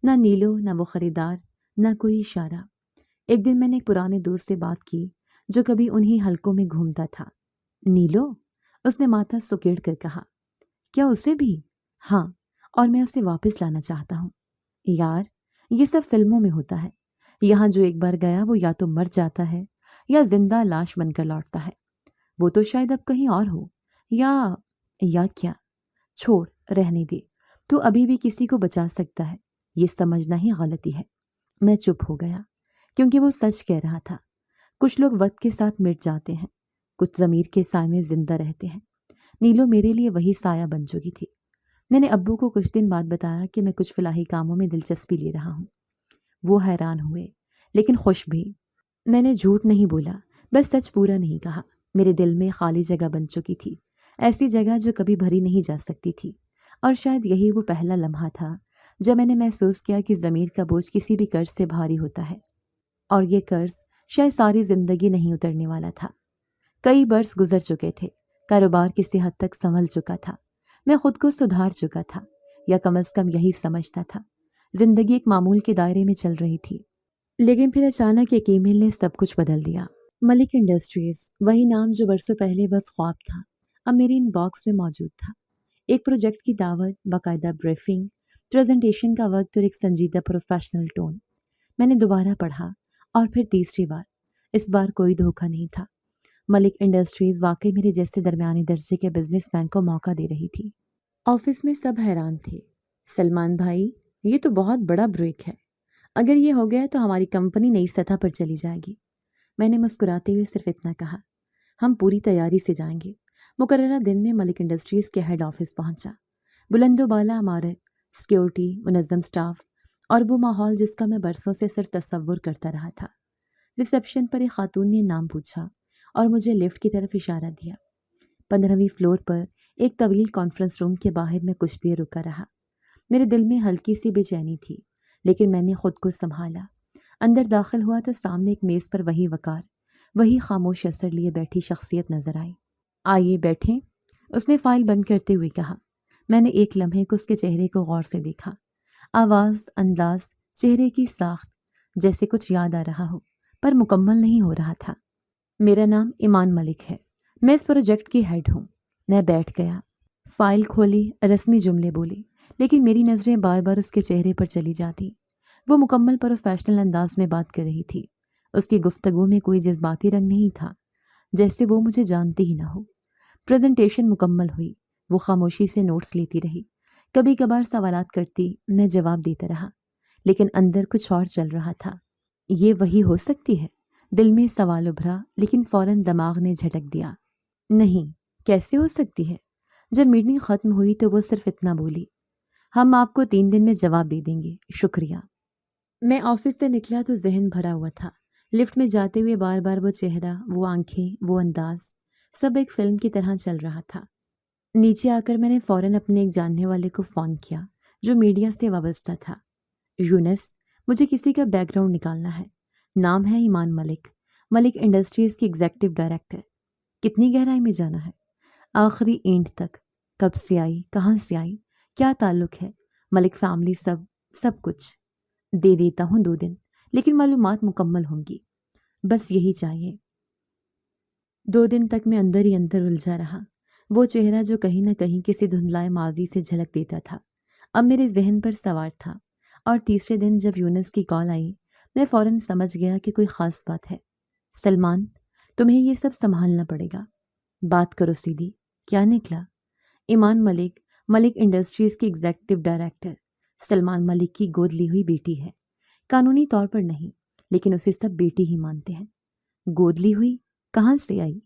نہ نیلو، نہ وہ خریدار، نہ کوئی اشارہ. ایک دن میں نے ایک پرانے دوست سے بات کی جو کبھی انہی حلقوں میں گھومتا تھا. نیلو؟ اس نے ماتھا سکیڑ کر کہا. کیا اسے بھی؟ ہاں، اور میں اسے واپس لانا چاہتا ہوں. یار، یہ سب فلموں میں ہوتا ہے. یہاں جو ایک بار گیا وہ یا تو مر جاتا ہے یا زندہ لاش بن کر لوٹتا ہے. وہ تو شاید اب کہیں اور ہو. یا کیا؟ چھوڑ، رہنے دے. تو ابھی بھی کسی کو بچا سکتا ہے، یہ سمجھنا ہی غلطی ہے. میں چپ ہو گیا کیونکہ وہ سچ کہہ رہا تھا. کچھ لوگ وقت کے ساتھ مٹ جاتے ہیں، کچھ ضمیر کے سائے میں زندہ رہتے ہیں. نیلو میرے لیے وہی سایہ بن چکی تھی. میں نے ابو کو کچھ دن بعد بتایا کہ میں کچھ فلاحی کاموں میں دلچسپی لے رہا ہوں. وہ حیران ہوئے لیکن خوش بھی. میں نے جھوٹ نہیں بولا، بس سچ پورا نہیں کہا. میرے دل میں خالی جگہ بن چکی تھی، ایسی جگہ جو کبھی بھری نہیں جا سکتی تھی. اور شاید یہی وہ پہلا لمحہ تھا جب میں نے محسوس کیا کہ ضمیر کا بوجھ کسی بھی قرض سے بھاری ہوتا ہے، اور یہ قرض شاید ساری زندگی نہیں اترنے والا تھا. کئی برس گزر چکے تھے. کاروبار کسی حد تک سنبھل چکا تھا میں خود کو سدھار چکا تھا، یا کم از کم یہی سمجھتا تھا۔ زندگی ایک معمول کے دائرے میں چل رہی تھی، لیکن پھر اچانک ایک ای میل نے سب کچھ بدل دیا۔ ملک انڈسٹریز، وہی نام جو برسوں پہلے بس خواب تھا، اب میری ان باکس میں موجود تھا۔ ایک پروجیکٹ کی دعوت، باقاعدہ بریفنگ، پریزنٹیشن کا وقت اور ایک سنجیدہ پروفیشنل ٹون۔ میں نے دوبارہ پڑھا، اور پھر تیسری بار۔ اس بار کوئی دھوکہ نہیں تھا۔ ملک انڈسٹریز واقعی میرے جیسے درمیانی درجے کے بزنس مین کو موقع دے رہی تھی۔ آفس میں سب حیران تھے۔ سلمان بھائی، یہ تو بہت بڑا بریک ہے۔ اگر یہ ہو گیا تو ہماری کمپنی نئی سطح پر چلی جائے گی۔ میں نے مسکراتے ہوئے صرف اتنا کہا، ہم پوری تیاری سے جائیں گے۔ مقررہ دن میں ملک انڈسٹریز کے ہیڈ آفس پہنچا۔ بلند و بالا عمارت، سیکیورٹی، منظم سٹاف، اور وہ ماحول جس کا میں برسوں سے صرف تصور کرتا رہا تھا۔ ریسیپشن پر ایک خاتون نے نام پوچھا اور مجھے لفٹ کی طرف اشارہ دیا۔ 15ویں فلور پر ایک طویل کانفرنس روم کے باہر میں کچھ دیر رکا رہا۔ میرے دل میں ہلکی سی بے چینی تھی، لیکن میں نے خود کو سنبھالا۔ اندر داخل ہوا تو سامنے ایک میز پر وہی وقار، وہی خاموش اثر لیے بیٹھی شخصیت نظر آئی۔ آئیے بیٹھیں، اس نے فائل بند کرتے ہوئے کہا۔ میں نے ایک لمحے کو اس کے چہرے کو غور سے دیکھا۔ آواز، انداز، چہرے کی ساخت، جیسے کچھ یاد آ رہا ہو پر مکمل نہیں ہو رہا تھا۔ میرا نام ایمان ملک ہے، میں اس پروجیکٹ کی ہیڈ ہوں۔ میں بیٹھ گیا، فائل کھولی، رسمی جملے بولی، لیکن میری نظریں بار بار اس کے چہرے پر چلی جاتی۔ وہ مکمل پروفیشنل انداز میں بات کر رہی تھی۔ اس کی گفتگو میں کوئی جذباتی رنگ نہیں تھا، جیسے وہ مجھے جانتی ہی نہ ہو۔ پریزنٹیشن مکمل ہوئی، وہ خاموشی سے نوٹس لیتی رہی، کبھی کبھار سوالات کرتی، میں جواب دیتا رہا، لیکن اندر کچھ اور چل رہا تھا۔ یہ وہی ہو سکتی ہے؟ دل میں سوال ابھرا، لیکن فوراً دماغ نے جھٹک دیا، نہیں، کیسے ہو سکتی ہے؟ جب میٹنگ ختم ہوئی تو وہ صرف اتنا بولی، ہم آپ کو 3 دن میں جواب دے دیں گے، شکریہ۔ میں آفس سے نکلا تو ذہن بھرا ہوا تھا۔ لفٹ میں جاتے ہوئے بار بار وہ چہرہ، وہ آنکھیں، وہ انداز، سب ایک فلم کی طرح چل رہا تھا۔ نیچے آ کر میں نے فوراً اپنے ایک جاننے والے کو فون کیا جو میڈیا سے وابستہ تھا۔ یونس، مجھے کسی کا بیک گراؤنڈ نکالنا ہے۔ نام ہے ایمان ملک، ملک انڈسٹریز کی ایگزیکٹو ڈائریکٹر۔ کتنی گہرائی میں جانا ہے؟ آخری اینٹ تک، کب سے آئی، کہاں سے آئی، کیا تعلق ہے، ملک فیملی، سب کچھ۔ دے دیتا ہوں 2 دن، لیکن معلومات مکمل ہوں گی، بس یہی چاہیے۔ 2 دن تک میں اندر ہی اندر الجھا رہا۔ وہ چہرہ جو کہیں نہ کہیں کسی دھندلائے ماضی سے جھلک دیتا تھا، اب میرے ذہن پر سوار تھا۔ اور تیسرے دن جب یونس کی کال آئی، میں فوراً سمجھ گیا کہ کوئی خاص بات ہے۔ سلمان، تمہیں یہ سب سنبھالنا پڑے گا۔ بات کرو سیدھی، کیا نکلا؟ ایمان ملک، ملک انڈسٹریز کی ایگزیکٹو ڈائریکٹر، سلمان ملک کی گود لی ہوئی بیٹی ہے۔ قانونی طور پر نہیں، لیکن اسے سب بیٹی ہی مانتے ہیں۔ گود لی ہوئی؟ کہاں سے آئی؟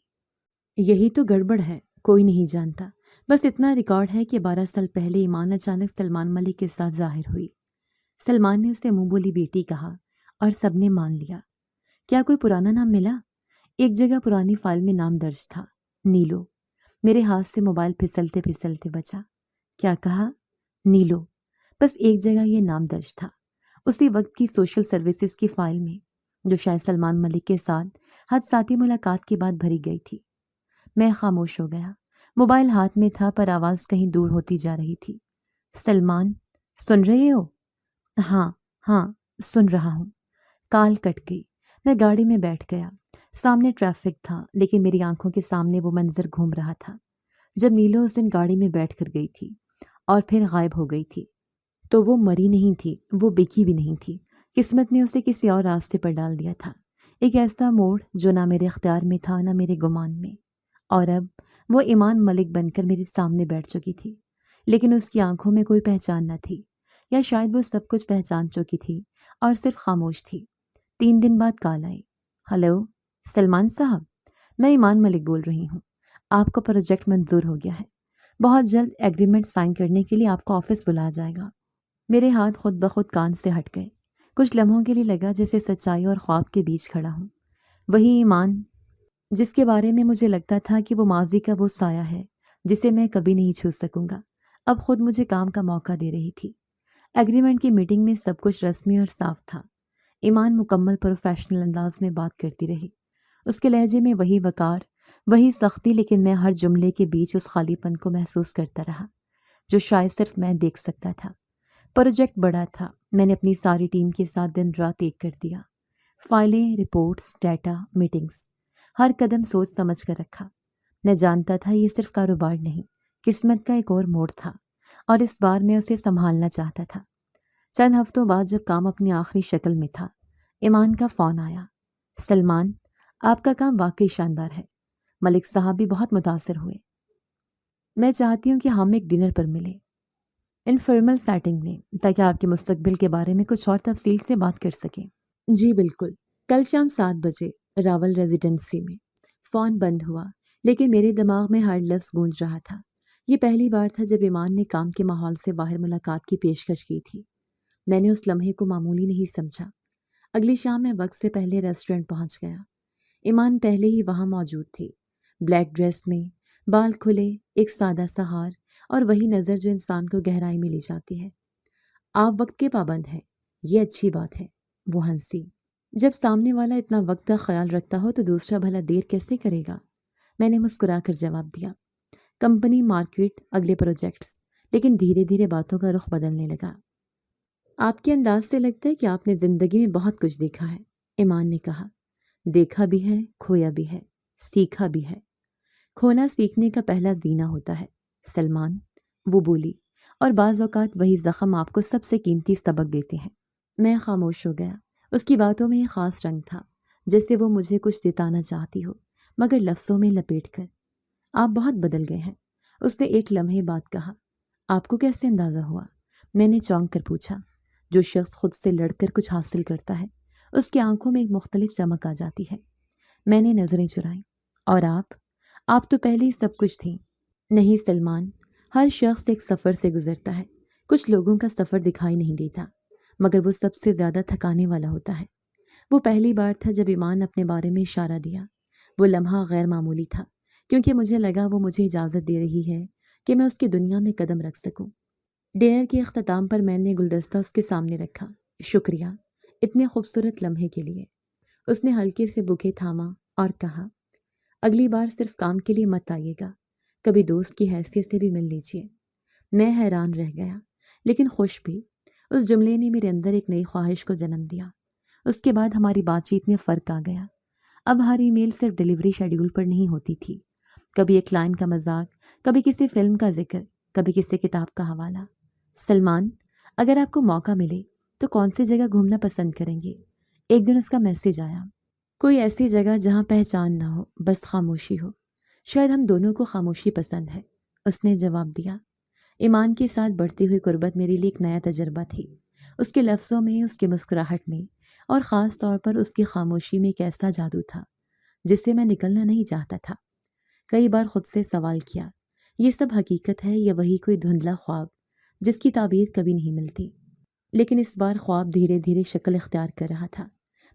یہی تو گڑبڑ ہے، کوئی نہیں جانتا۔ بس اتنا ریکارڈ ہے کہ 12 سال پہلے ایمان اچانک سلمان ملک کے ساتھ ظاہر ہوئی۔ سلمان نے اسے منہ بولی بیٹی کہا اور سب نے مان لیا۔ کیا کوئی پرانا نام ملا؟ ایک جگہ پرانی فائل میں نام درج تھا، نیلو۔ میرے ہاتھ سے موبائل پھسلتے پھسلتے بچا۔ کیا کہا؟ نیلو۔ بس ایک جگہ یہ نام درج تھا، اسی وقت کی سوشل سروسز کی فائل میں، جو شاید سلمان ملک کے ساتھ حادثاتی ملاقات کے بعد بھری گئی تھی۔ میں خاموش ہو گیا۔ موبائل ہاتھ میں تھا پر آواز کہیں دور ہوتی جا رہی تھی۔ سلمان، سن رہے ہو؟ ہاں، سن رہا ہوں۔ کال کٹ گئی۔ میں گاڑی میں بیٹھ گیا۔ سامنے ٹریفک تھا، لیکن میری آنکھوں کے سامنے وہ منظر گھوم رہا تھا جب نیلو اس دن گاڑی میں بیٹھ کر گئی تھی اور پھر غائب ہو گئی تھی۔ تو وہ مری نہیں تھی، وہ بکی بھی نہیں تھی۔ قسمت نے اسے کسی اور راستے پر ڈال دیا تھا، ایک ایسا موڑ جو نہ میرے اختیار میں تھا نہ میرے گمان میں۔ اور اب وہ ایمان ملک بن کر میرے سامنے بیٹھ چکی تھی، لیکن اس کی آنکھوں میں کوئی پہچان نہ تھی، یا شاید وہ سب کچھ پہچان چکی تھی اور صرف خاموش تھی۔ 3 دن بعد کال آئی۔ ہلو سلمان صاحب، میں ایمان ملک بول رہی ہوں۔ آپ کا پروجیکٹ منظور ہو گیا ہے، بہت جلد ایگریمنٹ سائن کرنے کے لیے آپ کو آفس بلایا جائے گا۔ میرے ہاتھ خود بخود کان سے ہٹ گئے۔ کچھ لمحوں کے لیے لگا جیسے سچائی اور خواب کے بیچ کھڑا ہوں۔ وہی ایمان جس کے بارے میں مجھے لگتا تھا کہ وہ ماضی کا وہ سایہ ہے جسے میں کبھی نہیں چھو سکوں گا، اب خود مجھے کام کا موقع دے رہی تھی۔ ایگریمنٹ کی میٹنگ میں سب کچھ رسمی اور صاف تھا۔ ایمان مکمل پروفیشنل انداز میں بات کرتی رہی، اس کے لہجے میں وہی وقار، وہی سختی، لیکن میں ہر جملے کے بیچ اس خالی پن کو محسوس کرتا رہا جو شاید صرف میں دیکھ سکتا تھا۔ پروجیکٹ بڑا تھا، میں نے اپنی ساری ٹیم کے ساتھ دن رات ایک کر دیا۔ فائلیں، رپورٹس، ڈیٹا، میٹنگز، ہر قدم سوچ سمجھ کر رکھا۔ میں جانتا تھا یہ صرف کاروبار نہیں، قسمت کا ایک اور موڑ تھا، اور اس بار میں اسے سنبھالنا چاہتا تھا۔ چند ہفتوں بعد جب کام اپنی آخری شکل میں تھا، ایمان کا فون آیا۔ سلمان، آپ کا کام واقعی شاندار ہے۔ ملک صاحب بھی بہت متاثر ہوئے۔ میں چاہتی ہوں کہ ہم ایک ڈنر پر ملیں، انفارمل سیٹنگ میں، تاکہ آپ کے مستقبل کے بارے میں کچھ اور تفصیل سے بات کر سکیں۔ جی بالکل، کل شام 7 بجے راول ریزیڈنسی میں۔ فون بند ہوا، لیکن میرے دماغ میں ہر لفظ گونج رہا تھا۔ یہ پہلی بار تھا جب ایمان نے کام کے ماحول سے باہر ملاقات کی پیشکش کی تھی۔ میں نے اس لمحے کو معمولی نہیں سمجھا۔ اگلی شام میں وقت سے پہلے ریسٹورنٹ پہنچ گیا۔ ایمان پہلے ہی وہاں موجود تھی، بلیک ڈریس میں، بال کھلے، ایک سادہ سا ہار، اور وہی نظر جو انسان کو گہرائی میں لے جاتی ہے۔ آپ وقت کے پابند ہیں، یہ اچھی بات ہے، وہ ہنسی۔ جب سامنے والا اتنا وقت کا خیال رکھتا ہو تو دوسرا بھلا دیر کیسے کرے گا؟ میں نے مسکرا کر جواب دیا۔ کمپنی، مارکیٹ، اگلے پروجیکٹس، لیکن دھیرے دھیرے باتوں کا رخ بدلنے لگا۔ آپ کے انداز سے لگتا ہے کہ آپ نے زندگی میں بہت کچھ دیکھا ہے، ایمان نے کہا۔ دیکھا بھی ہے، کھویا بھی ہے، سیکھا بھی ہے۔ کھونا سیکھنے کا پہلا زینہ ہوتا ہے، سلمان، وہ بولی، اور بعض اوقات وہی زخم آپ کو سب سے قیمتی سبق دیتے ہیں۔ میں خاموش ہو گیا۔ اس کی باتوں میں ایک خاص رنگ تھا، جیسے وہ مجھے کچھ جتانا چاہتی ہو، مگر لفظوں میں لپیٹ کر۔ آپ بہت بدل گئے ہیں، اس نے ایک لمحے بعد کہا۔ آپ کو کیسے اندازہ ہوا؟ میں نے چونک کر پوچھا۔ جو شخص خود سے لڑ کر کچھ حاصل کرتا ہے، اس کی آنکھوں میں ایک مختلف چمک آ جاتی ہے۔ میں نے نظریں چرائیں۔ اور آپ تو پہلے ہی سب کچھ تھیں۔ نہیں سلمان، ہر شخص ایک سفر سے گزرتا ہے۔ کچھ لوگوں کا سفر دکھائی نہیں دیتا، مگر وہ سب سے زیادہ تھکانے والا ہوتا ہے۔ وہ پہلی بار تھا جب ایمان اپنے بارے میں اشارہ دیا۔ وہ لمحہ غیر معمولی تھا، کیونکہ مجھے لگا وہ مجھے اجازت دے رہی ہے کہ میں اس کی دنیا میں قدم رکھ سکوں۔ ڈنر کے اختتام پر میں نے گلدستہ اس کے سامنے رکھا۔ شکریہ، اتنے خوبصورت لمحے کے لیے۔ اس نے ہلکے سے بوکے تھاما اور کہا، اگلی بار صرف کام کے لیے مت آئیے گا، کبھی دوست کی حیثیت سے بھی مل لیجیے۔ میں حیران رہ گیا، لیکن خوش بھی۔ اس جملے نے میرے اندر ایک نئی خواہش کو جنم دیا۔ اس کے بعد ہماری بات چیت میں فرق آ گیا۔ اب ہر ای میل صرف ڈیلیوری شیڈیول پر نہیں ہوتی تھی، کبھی ایک کلائنٹ کا مذاق، کبھی کسی فلم کا ذکر، کبھی کسی کتاب کا حوالہ۔ سلمان، اگر آپ کو موقع ملے تو کون سی جگہ گھومنا پسند کریں گے؟ ایک دن اس کا میسج آیا، کوئی ایسی جگہ جہاں پہچان نہ ہو، بس خاموشی ہو۔ شاید ہم دونوں کو خاموشی پسند ہے، اس نے جواب دیا۔ ایمان کے ساتھ بڑھتی ہوئی قربت میرے لیے ایک نیا تجربہ تھی۔ اس کے لفظوں میں، اس کی مسکراہٹ میں، اور خاص طور پر اس کی خاموشی میں ایک ایسا جادو تھا جس سے میں نکلنا نہیں چاہتا تھا۔ کئی بار خود سے سوال کیا، یہ سب حقیقت ہے یا وہی کوئی دھندلا خواب جس کی تعبیر کبھی نہیں ملتی؟ لیکن اس بار خواب دھیرے دھیرے شکل اختیار کر رہا تھا۔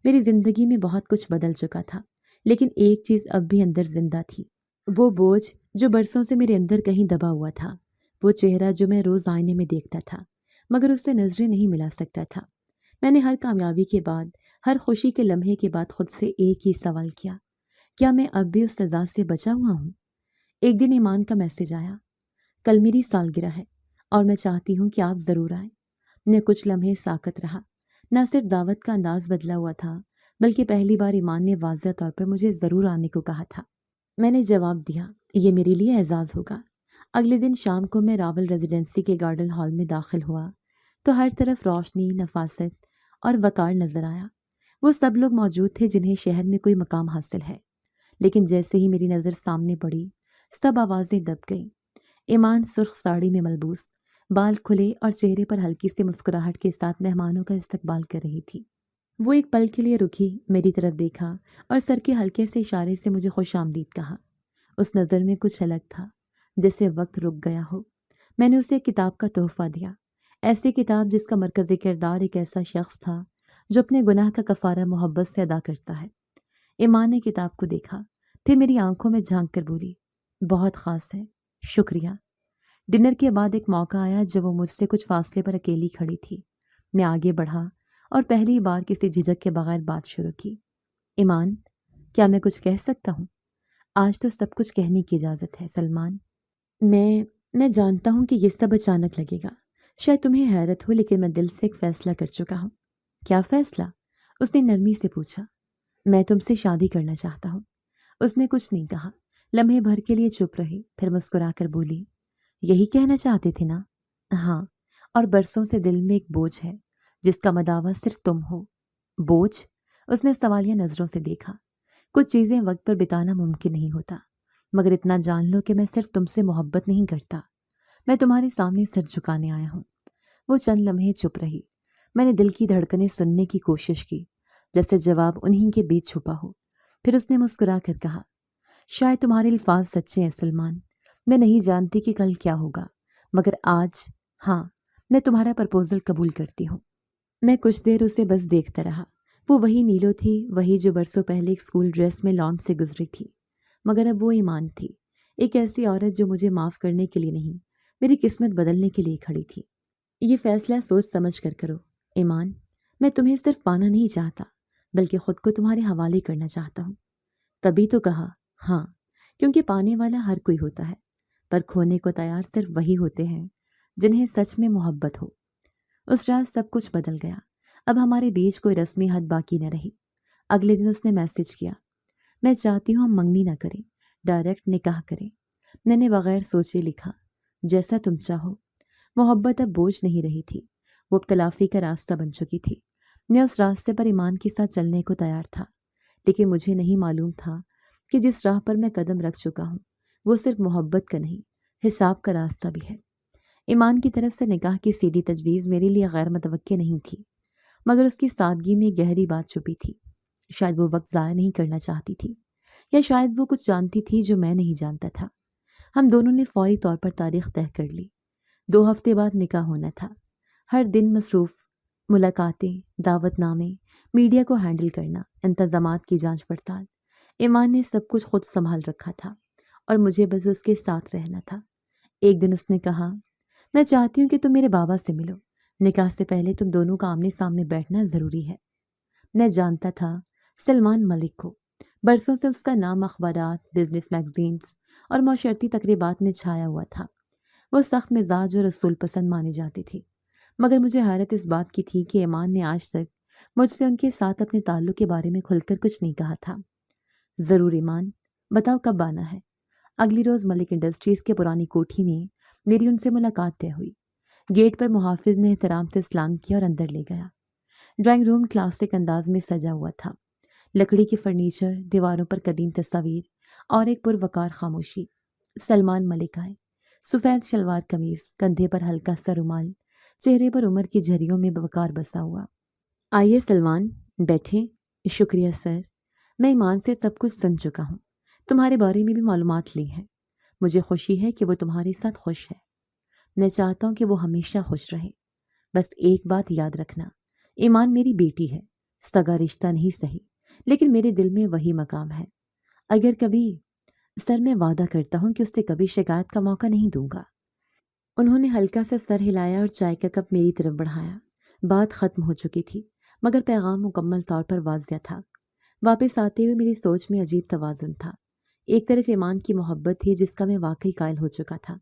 میری زندگی میں بہت کچھ بدل چکا تھا، لیکن ایک چیز اب بھی اندر زندہ تھی، وہ بوجھ جو برسوں سے میرے اندر کہیں دبا ہوا تھا، وہ چہرہ جو میں روز آئینے میں دیکھتا تھا مگر اس سے نظریں نہیں ملا سکتا تھا۔ میں نے ہر کامیابی کے بعد، ہر خوشی کے لمحے کے بعد خود سے ایک ہی سوال کیا، کیا میں اب بھی اس سزا سے بچا ہوا ہوں؟ ایک دن ایمان کا میسج آیا، کل میری سالگرہ ہے اور میں چاہتی ہوں کہ آپ ضرور آئیں۔ میں کچھ لمحے ساکت رہا۔ نہ صرف دعوت کا انداز بدلا ہوا تھا، بلکہ پہلی بار ایمان نے واضح طور پر مجھے ضرور آنے کو کہا تھا۔ میں نے جواب دیا، یہ میرے لیے اعزاز ہوگا۔ اگلے دن شام کو میں راول ریزیڈنسی کے گارڈن ہال میں داخل ہوا تو ہر طرف روشنی، نفاست اور وقار نظر آیا۔ وہ سب لوگ موجود تھے جنہیں شہر میں کوئی مقام حاصل ہے، لیکن جیسے ہی میری نظر سامنے پڑی، سب آوازیں دب گئیں۔ ایمان سرخ ساڑی میں ملبوس، بال کھلے اور چہرے پر ہلکی سی مسکراہٹ کے ساتھ مہمانوں کا استقبال کر رہی تھی۔ وہ ایک پل کے لیے رکی، میری طرف دیکھا اور سر کے ہلکے سے اشارے سے مجھے خوش آمدید کہا۔ اس نظر میں کچھ الگ تھا، جیسے وقت رک گیا ہو۔ میں نے اسے ایک کتاب کا تحفہ دیا، ایسی کتاب جس کا مرکزی کردار ایک ایسا شخص تھا جو اپنے گناہ کا کفارہ محبت سے ادا کرتا ہے۔ ایمان نے کتاب کو دیکھا، پھر میری آنکھوں میں جھانک کر بولی، بہت خاص ہے، شکریہ۔ ڈنر کے بعد ایک موقع آیا جب وہ مجھ سے کچھ فاصلے پر اکیلی کھڑی تھی۔ میں آگے بڑھا اور پہلی بار کسی جھجک کے بغیر بات شروع کی۔ ایمان، کیا میں کچھ کہہ سکتا ہوں؟ آج تو سب کچھ کہنے کی اجازت ہے سلمان۔ میں میں جانتا ہوں کہ یہ سب اچانک لگے گا، شاید تمہیں حیرت ہو، لیکن میں دل سے ایک فیصلہ کر چکا ہوں۔ کیا فیصلہ؟ اس نے نرمی سے پوچھا۔ میں تم سے شادی کرنا چاہتا ہوں۔ اس نے کچھ نہیں کہا، لمحے بھر کے لیے چپ رہی، پھر مسکرا کر بولی، یہی کہنا چاہتے تھے نا؟ ہاں، اور برسوں سے دل میں ایک بوجھ ہے جس کا مداوا صرف تم ہو۔ بوجھ؟ اس نے سوالیہ نظروں سے دیکھا۔ کچھ چیزیں وقت پر بتانا ممکن نہیں ہوتا، مگر اتنا جان لو کہ میں صرف تم سے محبت نہیں کرتا، میں تمہارے سامنے سر جھکانے آیا ہوں۔ وہ چند لمحے چپ رہی۔ میں نے دل کی دھڑکنیں سننے کی کوشش کی، جیسے جواب انہی کے بیچ چھپا ہو۔ پھر اس نے مسکرا کر کہا، شاید تمہارے الفاظ سچے ہیں سلمان، میں نہیں جانتی کہ کل کیا ہوگا، مگر آج ہاں، میں تمہارا پرپوزل قبول کرتی ہوں۔ میں کچھ دیر اسے بس دیکھتا رہا۔ وہ وہی نیلو تھی، وہی جو برسوں پہلے ایک اسکول ڈریس میں لان سے گزری تھی، مگر اب وہ ایمان تھی، ایک ایسی عورت جو مجھے معاف کرنے کے لیے نہیں، میری قسمت بدلنے کے لیے کھڑی تھی۔ یہ فیصلہ سوچ سمجھ کر کرو ایمان، میں تمہیں صرف پانا نہیں چاہتا، بلکہ خود کو تمہارے حوالے کرنا چاہتا ہوں۔ تبھی تو کہا ہاں، کیونکہ پانے والا ہر کوئی ہوتا ہے، پر کھونے کو تیار صرف وہی ہوتے ہیں جنہیں سچ میں محبت ہو۔ اس رات سب کچھ بدل گیا۔ اب ہمارے بیچ کوئی رسمی حد باقی نہ رہی۔ اگلے دن اس نے میسج کیا، میں چاہتی ہوں ہم منگنی نہ کریں، ڈائریکٹ نکاح کریں۔ میں نے بغیر سوچے لکھا، جیسا تم چاہو۔ محبت اب بوجھ نہیں رہی تھی، وہ اب تلافی کا راستہ بن چکی تھی۔ میں اس راستے پر ایمان کے ساتھ چلنے کو تیار تھا، لیکن مجھے نہیں معلوم تھا کہ جس راہ پر میں قدم رکھ چکا ہوں وہ صرف محبت کا نہیں، حساب کا راستہ بھی ہے۔ ایمان کی طرف سے نکاح کی سیدھی تجویز میرے لیے غیر متوقع نہیں تھی، مگر اس کی سادگی میں گہری بات چھپی تھی۔ شاید وہ وقت ضائع نہیں کرنا چاہتی تھی، یا شاید وہ کچھ جانتی تھی جو میں نہیں جانتا تھا۔ ہم دونوں نے فوری طور پر تاریخ طے کر لی۔ 2 ہفتے بعد نکاح ہونا تھا۔ ہر دن مصروف، ملاقاتیں، دعوت نامے، میڈیا کو ہینڈل کرنا، انتظامات کی جانچ پڑتال۔ ایمان نے سب کچھ خود سنبھال رکھا تھا اور مجھے بس اس کے ساتھ رہنا تھا۔ ایک دن اس نے کہا، میں چاہتی ہوں کہ تم میرے بابا سے ملو، نکاح سے پہلے تم دونوں کا آمنے سامنے بیٹھنا ضروری ہے۔ میں جانتا تھا سلمان ملک کو، برسوں سے اس کا نام اخبارات، بزنس میگزینز اور معاشرتی تقریبات میں چھایا ہوا تھا۔ وہ سخت مزاج اور اصول پسند مانی جاتی تھی، مگر مجھے حیرت اس بات کی تھی کہ ایمان نے آج تک مجھ سے ان کے ساتھ اپنے تعلق کے بارے میں کھل کر کچھ نہیں کہا تھا۔ ضرور ایمان، بتاؤ کب آنا ہے؟ اگلی روز ملک انڈسٹریز کے پرانی کوٹھی میں میری ان سے ملاقات طے ہوئی۔ گیٹ پر محافظ نے احترام سے سلام کیا اور اندر لے گیا۔ ڈرائنگ روم کلاسک انداز میں سجا ہوا تھا، لکڑی کے فرنیچر، دیواروں پر قدیم تصاویر اور ایک پروقار خاموشی۔ سلمان ملک آئے، سفید شلوار قمیض، کندھے پر ہلکا سا رومال، چہرے پر عمر کی جھریوں میں وقار بسا ہوا۔ آئیے سلمان، بیٹھیں۔ شکریہ سر، میں ایمان سے سب کچھ سن چکا ہوں، تمہارے بارے میں بھی معلومات لی ہیں۔ مجھے خوشی ہے کہ وہ تمہارے ساتھ خوش ہے۔ میں چاہتا ہوں کہ وہ ہمیشہ خوش رہے۔ بس ایک بات یاد رکھنا، ایمان میری بیٹی ہے، سگا رشتہ نہیں صحیح، لیکن میرے دل میں وہی مقام ہے۔ اگر کبھی، سر میں وعدہ کرتا ہوں کہ اسے کبھی شکایت کا موقع نہیں دوں گا۔ انہوں نے ہلکا سا سر ہلایا اور چائے کا کپ میری طرف بڑھایا۔ بات ختم ہو چکی تھی، مگر پیغام مکمل طور پر واضح تھا۔ واپس آتے ہوئے میری سوچ میں عجیب توازن تھا۔ ایک طرف ایمان کی محبت تھی جس کا میں واقعی قائل ہو چکا تھا،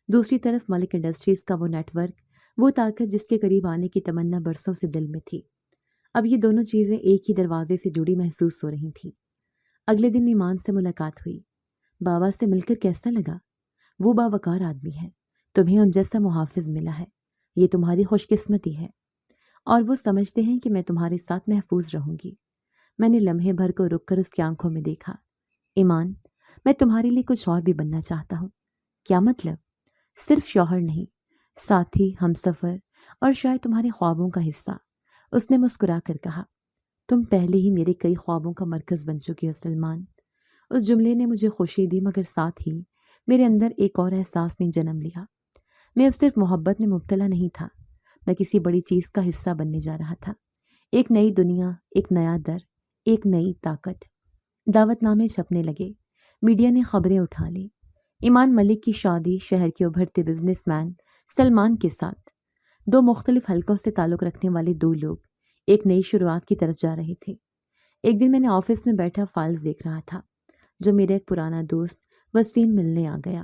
دوسری طرف ملک انڈسٹریز کا وہ نیٹ ورک، وہ طاقت جس کے قریب آنے کی تمنا برسوں سے دل میں تھی۔ اب یہ دونوں چیزیں ایک ہی دروازے سے جڑی محسوس ہو رہی تھیں۔ اگلے دن ایمان سے ملاقات ہوئی۔ بابا سے مل کر کیسا لگا؟ وہ باوقار آدمی ہے، تمہیں ان جیسا محافظ ملا ہے، یہ تمہاری خوش قسمتی ہے، اور وہ سمجھتے ہیں کہ میں تمہارے ساتھ محفوظ رہوں گی۔ میں نے لمحے بھر کو رک کر اس کی آنکھوں میں دیکھا۔ ایمان، میں تمہارے لیے کچھ اور بھی بننا چاہتا ہوں۔ کیا مطلب؟ صرف شوہر نہیں، ساتھی، ہمسفر اور شاید تمہارے خوابوں کا حصہ۔ اس نے مسکرا کر کہا، تم پہلے ہی میرے کئی خوابوں کا مرکز بن چکی ہو سلمان۔ اس جملے نے مجھے خوشی دی، مگر ساتھ ہی میرے اندر ایک اور احساس نے جنم لیا۔ میں اب صرف محبت میں مبتلا نہیں تھا، میں کسی بڑی چیز کا حصہ بننے جا رہا تھا۔ ایک نئی دنیا، ایک نیا در، ایک نئی طاقت۔ دعوت نامے چھپنے لگے، میڈیا نے خبریں اٹھا لی۔ ایمان ملک کی شادی شہر کے ابھرتے بزنس مین سلمان کے ساتھ۔ 2 مختلف حلقوں سے تعلق رکھنے والے 2 لوگ ایک نئی شروعات کی طرف جا رہے تھے۔ ایک دن میں نے آفس میں بیٹھا فائلز دیکھ رہا تھا، جو میرا ایک پرانا دوست وسیم ملنے آ گیا۔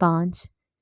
5,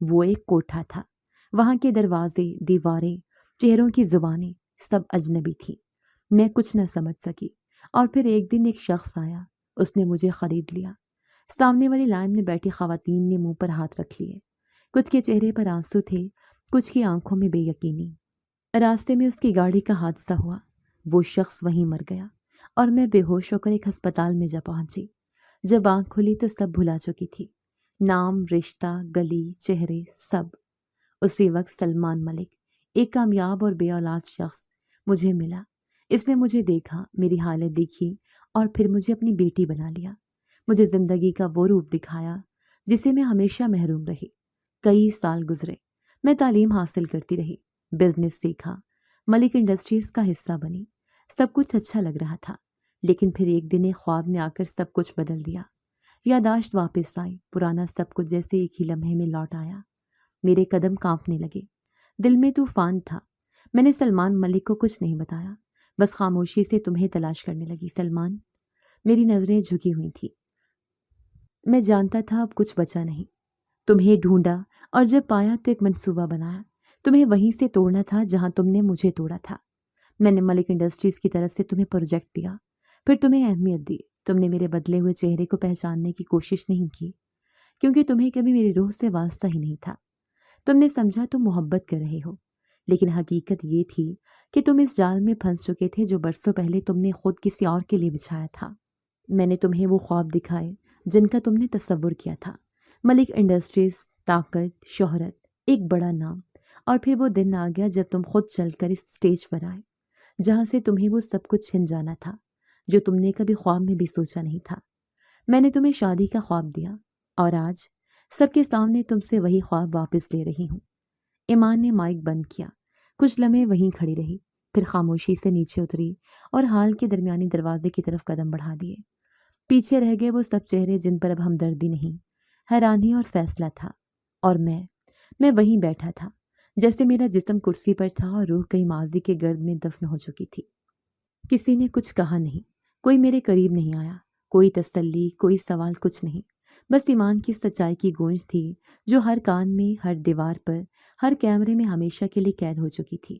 وہ ایک کوٹھا تھا۔ وہاں کے دروازے، دیواریں، چہروں کی زبانیں سب اجنبی تھی۔ میں کچھ نہ سمجھ سکی، اور پھر ایک دن ایک شخص آیا۔ اس نے مجھے خرید لیا۔ سامنے والی لائن میں بیٹھی خواتین نے منہ پر ہاتھ رکھ لیے۔ کچھ کے چہرے پر آنسو تھے، کچھ کی آنکھوں میں بے یقینی۔ راستے میں اس کی گاڑی کا حادثہ ہوا۔ وہ شخص وہیں مر گیا، اور میں بے ہوش ہو کر ایک ہسپتال میں جا پہنچی۔ جب آنکھ کھلی تو سب بھلا چکی تھی، نام، رشتہ، گلی، چہرے، سب۔ اسی وقت سلمان ملک، ایک کامیاب اور بے اولاد شخص، مجھے ملا۔ اس نے مجھے دیکھا، میری حالت دیکھی، اور پھر مجھے اپنی بیٹی بنا لیا۔ مجھے زندگی کا وہ روپ دکھایا جسے میں ہمیشہ محروم رہی۔ کئی سال گزرے، میں تعلیم حاصل کرتی رہی، بزنس سیکھا، ملک انڈسٹریز کا حصہ بنی۔ سب کچھ اچھا لگ رہا تھا، لیکن پھر ایک دن ایک خواب نے آ کر سب کچھ بدل دیا۔ یاداشت واپس آئی، پرانا سب کچھ جیسے ایک ہی لمحے میں لوٹ آیا۔ میرے قدم کانپنے لگے، دل میں طوفان تھا۔ میں نے سلمان ملک کو کچھ نہیں بتایا، بس خاموشی سے تمہیں تلاش کرنے لگی۔ سلمان، میری نظریں جھکی ہوئی تھی۔ میں جانتا تھا اب کچھ بچا نہیں۔ تمہیں ڈھونڈا، اور جب پایا تو ایک منصوبہ بنایا۔ تمہیں وہیں سے توڑنا تھا جہاں تم نے مجھے توڑا تھا۔ میں نے ملک انڈسٹریز کی طرف سے تمہیں پروجیکٹ دیا، پھر تمہیں اہمیت دی۔ تم نے میرے بدلے ہوئے چہرے کو پہچاننے کی کوشش نہیں کی، کیونکہ تمہیں کبھی میری روح سے واسطہ ہی نہیں تھا۔ تم نے سمجھا تم محبت کر رہے ہو، لیکن حقیقت یہ تھی کہ تم اس جال میں پھنس چکے تھے جو برسوں پہلے تم نے خود کسی اور کے لیے بچھایا تھا۔ میں نے تمہیں وہ خواب دکھائے جن کا تم نے تصور کیا تھا، ملک انڈسٹریز، طاقت، شہرت، ایک بڑا نام۔ اور پھر وہ دن آ گیا جب تم خود چل کر اس سٹیج پر آئے، جہاں سے تمہیں وہ سب کچھ چھن جانا تھا جو تم نے کبھی خواب میں بھی سوچا نہیں تھا۔ میں نے تمہیں شادی کا خواب دیا، اور آج سب کے سامنے تم سے وہی خواب واپس لے رہی ہوں۔ ایمان نے مائک بند کیا، کچھ لمحے وہیں کھڑی رہی، پھر خاموشی سے نیچے اتری اور ہال کے درمیانی دروازے کی طرف قدم بڑھا دیے۔ پیچھے رہ گئے وہ سب چہرے جن پر اب ہمدردی نہیں، حیرانی اور فیصلہ تھا، اور میں وہیں بیٹھا تھا، جیسے میرا جسم کرسی پر تھا اور روح کہیں ماضی کے گرد میں دفن ہو چکی تھی۔ کسی نے کچھ کہا نہیں، کوئی میرے قریب نہیں آیا، کوئی تسلی، کوئی سوال، کچھ نہیں۔ بس ایمان کی سچائی کی گونج تھی جو ہر کان میں، ہر دیوار پر، ہر کیمرے میں ہمیشہ کے لیے قید ہو چکی تھی۔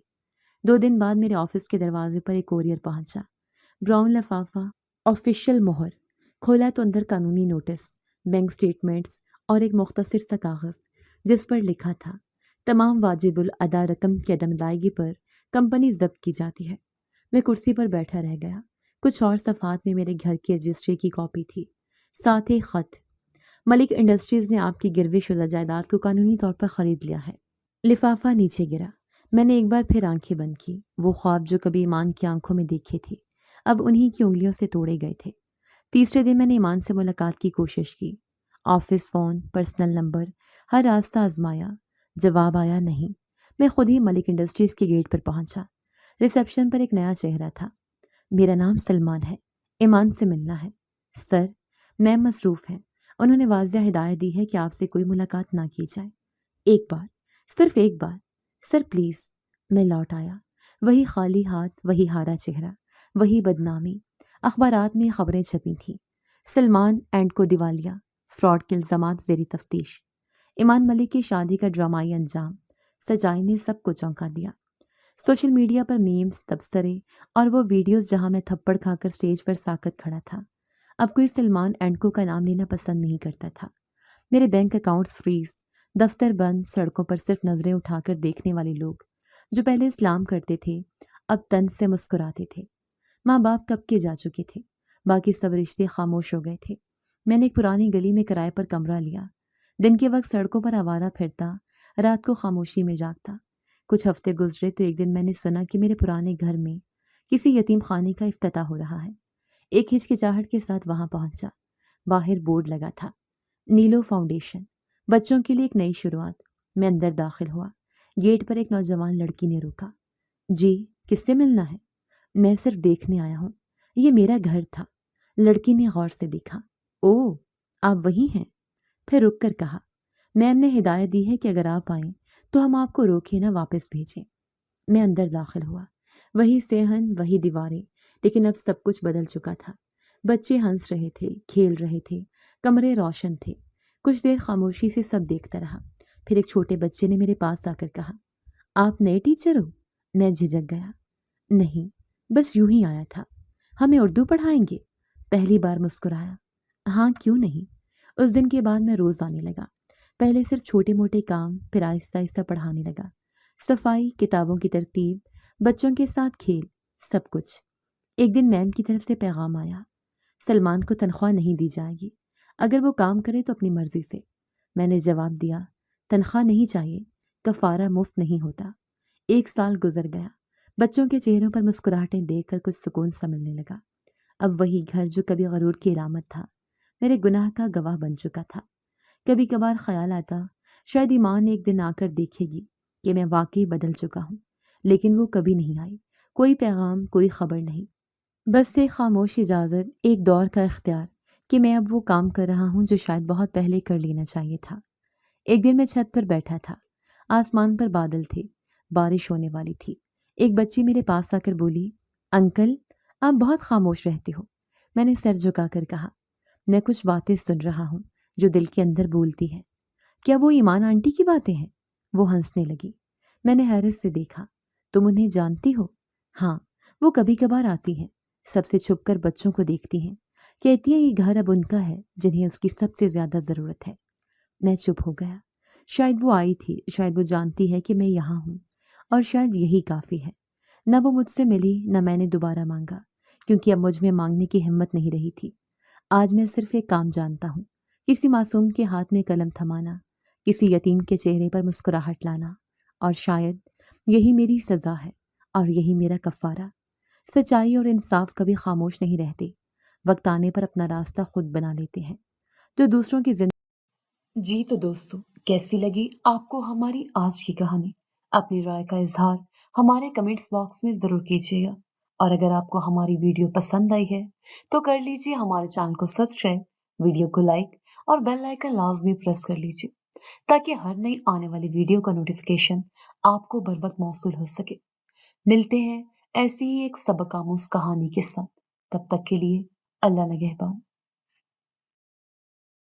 2 دن بعد میرے آفس کے دروازے پر ایک کوریئر پہنچا، براؤن لفافہ، آفیشیل مہر۔ کھولا تو اندر قانونی نوٹس، بینک سٹیٹمنٹس اور ایک مختصر سا کاغذ جس پر لکھا تھا، تمام واجب الادا رقم کی عدم ادائیگی پر کمپنی ضبط کی جاتی ہے۔ میں کرسی پر بیٹھا رہ گیا۔ کچھ اور صفحات میں میرے گھر کی رجسٹری کی کاپی تھی، ساتھ ایک خط، ملک انڈسٹریز نے آپ کی گروی شدہ جائیداد کو قانونی طور پر خرید لیا ہے۔ لفافہ نیچے گرا۔ میں نے ایک بار پھر آنکھیں بند کی۔ وہ خواب جو کبھی ایمان کی آنکھوں میں دیکھے تھے اب انہی کی انگلیوں سے توڑے گئے تھے۔ تیسرے دن میں نے ایمان سے ملاقات کی کوشش کی، آفس فون، پرسنل نمبر، ہر راستہ آزمایا، جواب آیا نہیں۔ میں خود ہی ملک انڈسٹریز کے گیٹ پر پہنچا۔ ریسیپشن پر ایک نیا چہرہ تھا۔ میرا نام سلمان ہے، ایمان سے ملنا ہے۔ سر، میں مصروف ہیں، انہوں نے واضح ہدایت دی ہے کہ آپ سے کوئی ملاقات نہ کی جائے۔ ایک بار، صرف ایک بار، سر پلیز۔ میں لوٹ آیا، وہی خالی ہاتھ، وہی ہارا چہرہ، وہی بدنامی۔ اخبارات میں خبریں چھپی تھیں، سلمان اینڈ کو دیوالیہ، فراڈ کے الزامات زیر تفتیش۔ ایمان ملک کی شادی کا ڈرامائی انجام، سچائی نے سب کو چونکا دیا۔ سوشل میڈیا پر میمز، تبصرے اور وہ ویڈیوز جہاں میں تھپڑ کھا کر سٹیج پر ساکت کھڑا تھا۔ اب کوئی سلمان اینڈ کو کا نام لینا پسند نہیں کرتا تھا۔ میرے بینک اکاؤنٹس فریز، دفتر بند، سڑکوں پر صرف نظریں اٹھا کر دیکھنے والے لوگ جو پہلے اسلام کرتے تھے اب طنز سے مسکراتے تھے۔ ماں باپ کب کے جا چکے تھے، باقی سب رشتے خاموش ہو گئے تھے۔ میں نے ایک پرانی گلی میں کرائے پر کمرہ لیا، دن کے وقت سڑکوں پر آوارہ پھرتا، رات کو خاموشی میں جاگتا۔ کچھ ہفتے گزرے تو ایک دن میں نے سنا کہ میرے پرانے گھر میں کسی یتیم خانے کا افتتاح ہو رہا ہے۔ ایک ہچکچاہٹ کے ساتھ وہاں پہنچا۔ باہر بورڈ لگا تھا، نیلو فاؤنڈیشن، بچوں کے لیے ایک نئی شروعات۔ میں اندر داخل ہوا، گیٹ پر ایک نوجوان لڑکی نے روکا۔ جی، کس سے ملنا ہے؟ میں صرف دیکھنے آیا ہوں، یہ میرا گھر تھا۔ لڑکی نے غور سے دیکھا۔ اوہ، آپ وہی ہیں؟ پھر رک کر کہا، میم نے ہدایت دی ہے کہ اگر آپ آئیں تو ہم آپ کو روکے نہ واپس بھیجیں۔ میں اندر داخل ہوا، وہی صحن، وہی دیواریں، لیکن اب سب کچھ بدل چکا تھا۔ بچے ہنس رہے تھے، کھیل رہے تھے، کمرے روشن تھے۔ کچھ دیر خاموشی سے سب دیکھتا رہا، پھر ایک چھوٹے بچے نے میرے پاس آ کر کہا، آپ نئے ٹیچر ہو؟ میں جھجک گیا، نہیں، بس یوں ہی آیا تھا۔ ہمیں اردو پڑھائیں گے؟ پہلی بار مسکرایا، ہاں کیوں نہیں۔ اس دن کے بعد میں روز آنے لگا، پہلے صرف چھوٹے موٹے کام، پھر آہستہ آہستہ پڑھانے لگا، صفائی، کتابوں کی ترتیب، بچوں کے ساتھ کھیل، سب کچھ۔ ایک دن میم کی طرف سے پیغام آیا، سلمان کو تنخواہ نہیں دی جائے گی، اگر وہ کام کرے تو اپنی مرضی سے۔ میں نے جواب دیا، تنخواہ نہیں چاہیے، کفارہ مفت نہیں ہوتا۔ 1 سال گزر گیا، بچوں کے چہروں پر مسکراہٹیں دیکھ کر کچھ سکون سا ملنے لگا۔ اب وہی گھر جو کبھی غرور کی علامت تھا، میرے گناہ کا گواہ بن چکا تھا۔ کبھی کبھار خیال آتا، شاید ایمان ایک دن آ کر دیکھے گی کہ میں واقعی بدل چکا ہوں، لیکن وہ کبھی نہیں آئی، کوئی پیغام، کوئی خبر نہیں، بس ایک خاموش اجازت، ایک دور کا اختیار کہ میں اب وہ کام کر رہا ہوں جو شاید بہت پہلے کر لینا چاہیے تھا۔ ایک دن میں چھت پر بیٹھا تھا، آسمان پر بادل تھے، بارش ہونے والی تھی۔ ایک بچی میرے پاس آ کر بولی، انکل آپ بہت خاموش رہتے ہو۔ میں نے سر جھکا کر کہا، میں کچھ باتیں سن رہا ہوں جو دل کے اندر بولتی ہیں۔ کیا وہ ایمان آنٹی کی باتیں ہیں؟ وہ ہنسنے لگی۔ میں نے حیرت سے دیکھا، تم انہیں جانتی ہو؟ ہاں، وہ کبھی کبھار آتی ہیں، سب سے چھپ کر بچوں کو دیکھتی ہیں، کہتی ہیں یہ گھر اب ان کا ہے جنہیں اس کی سب سے زیادہ ضرورت ہے۔ میں چپ ہو گیا۔ شاید وہ آئی تھی، شاید وہ جانتی ہے کہ میں یہاں ہوں، اور شاید یہی کافی ہے۔ نہ وہ مجھ سے ملی، نہ میں نے دوبارہ مانگا، کیونکہ اب مجھ میں مانگنے کی ہمت نہیں رہی تھی۔ آج میں صرف ایک کام جانتا ہوں، کسی معصوم کے ہاتھ میں قلم تھمانا، کسی یتیم کے چہرے پر مسکراہٹ لانا، اور شاید یہی میری سزا ہے اور یہی میرا کفارہ۔ سچائی اور انصاف کبھی خاموش نہیں رہتے، وقت آنے پر اپنا راستہ خود بنا لیتے ہیں۔ جو دوسروں کی جی تو دوستو، کیسی لگی آپ کو ہماری آج کی کہانی؟ اپنی رائے کا اظہار ہمارے کمنٹس باکس میں ضرور کیجیے گا، اور اگر آپ کو ہماری ویڈیو پسند آئی ہے تو کر لیجیے ہمارے چینل کو سبسکرائب، ویڈیو کو لائک اور بیل آئیکن لازمی پریس کر لیجیے تاکہ ہر نئی آنے والی ویڈیو کا نوٹیفیکیشن آپ کو بر وقت موصول ہو سکے۔ ملتے ہیں ایسی ہی ایک سبق آموز کہانی کے ساتھ، تب تک کے لیے اللہ نگہبان۔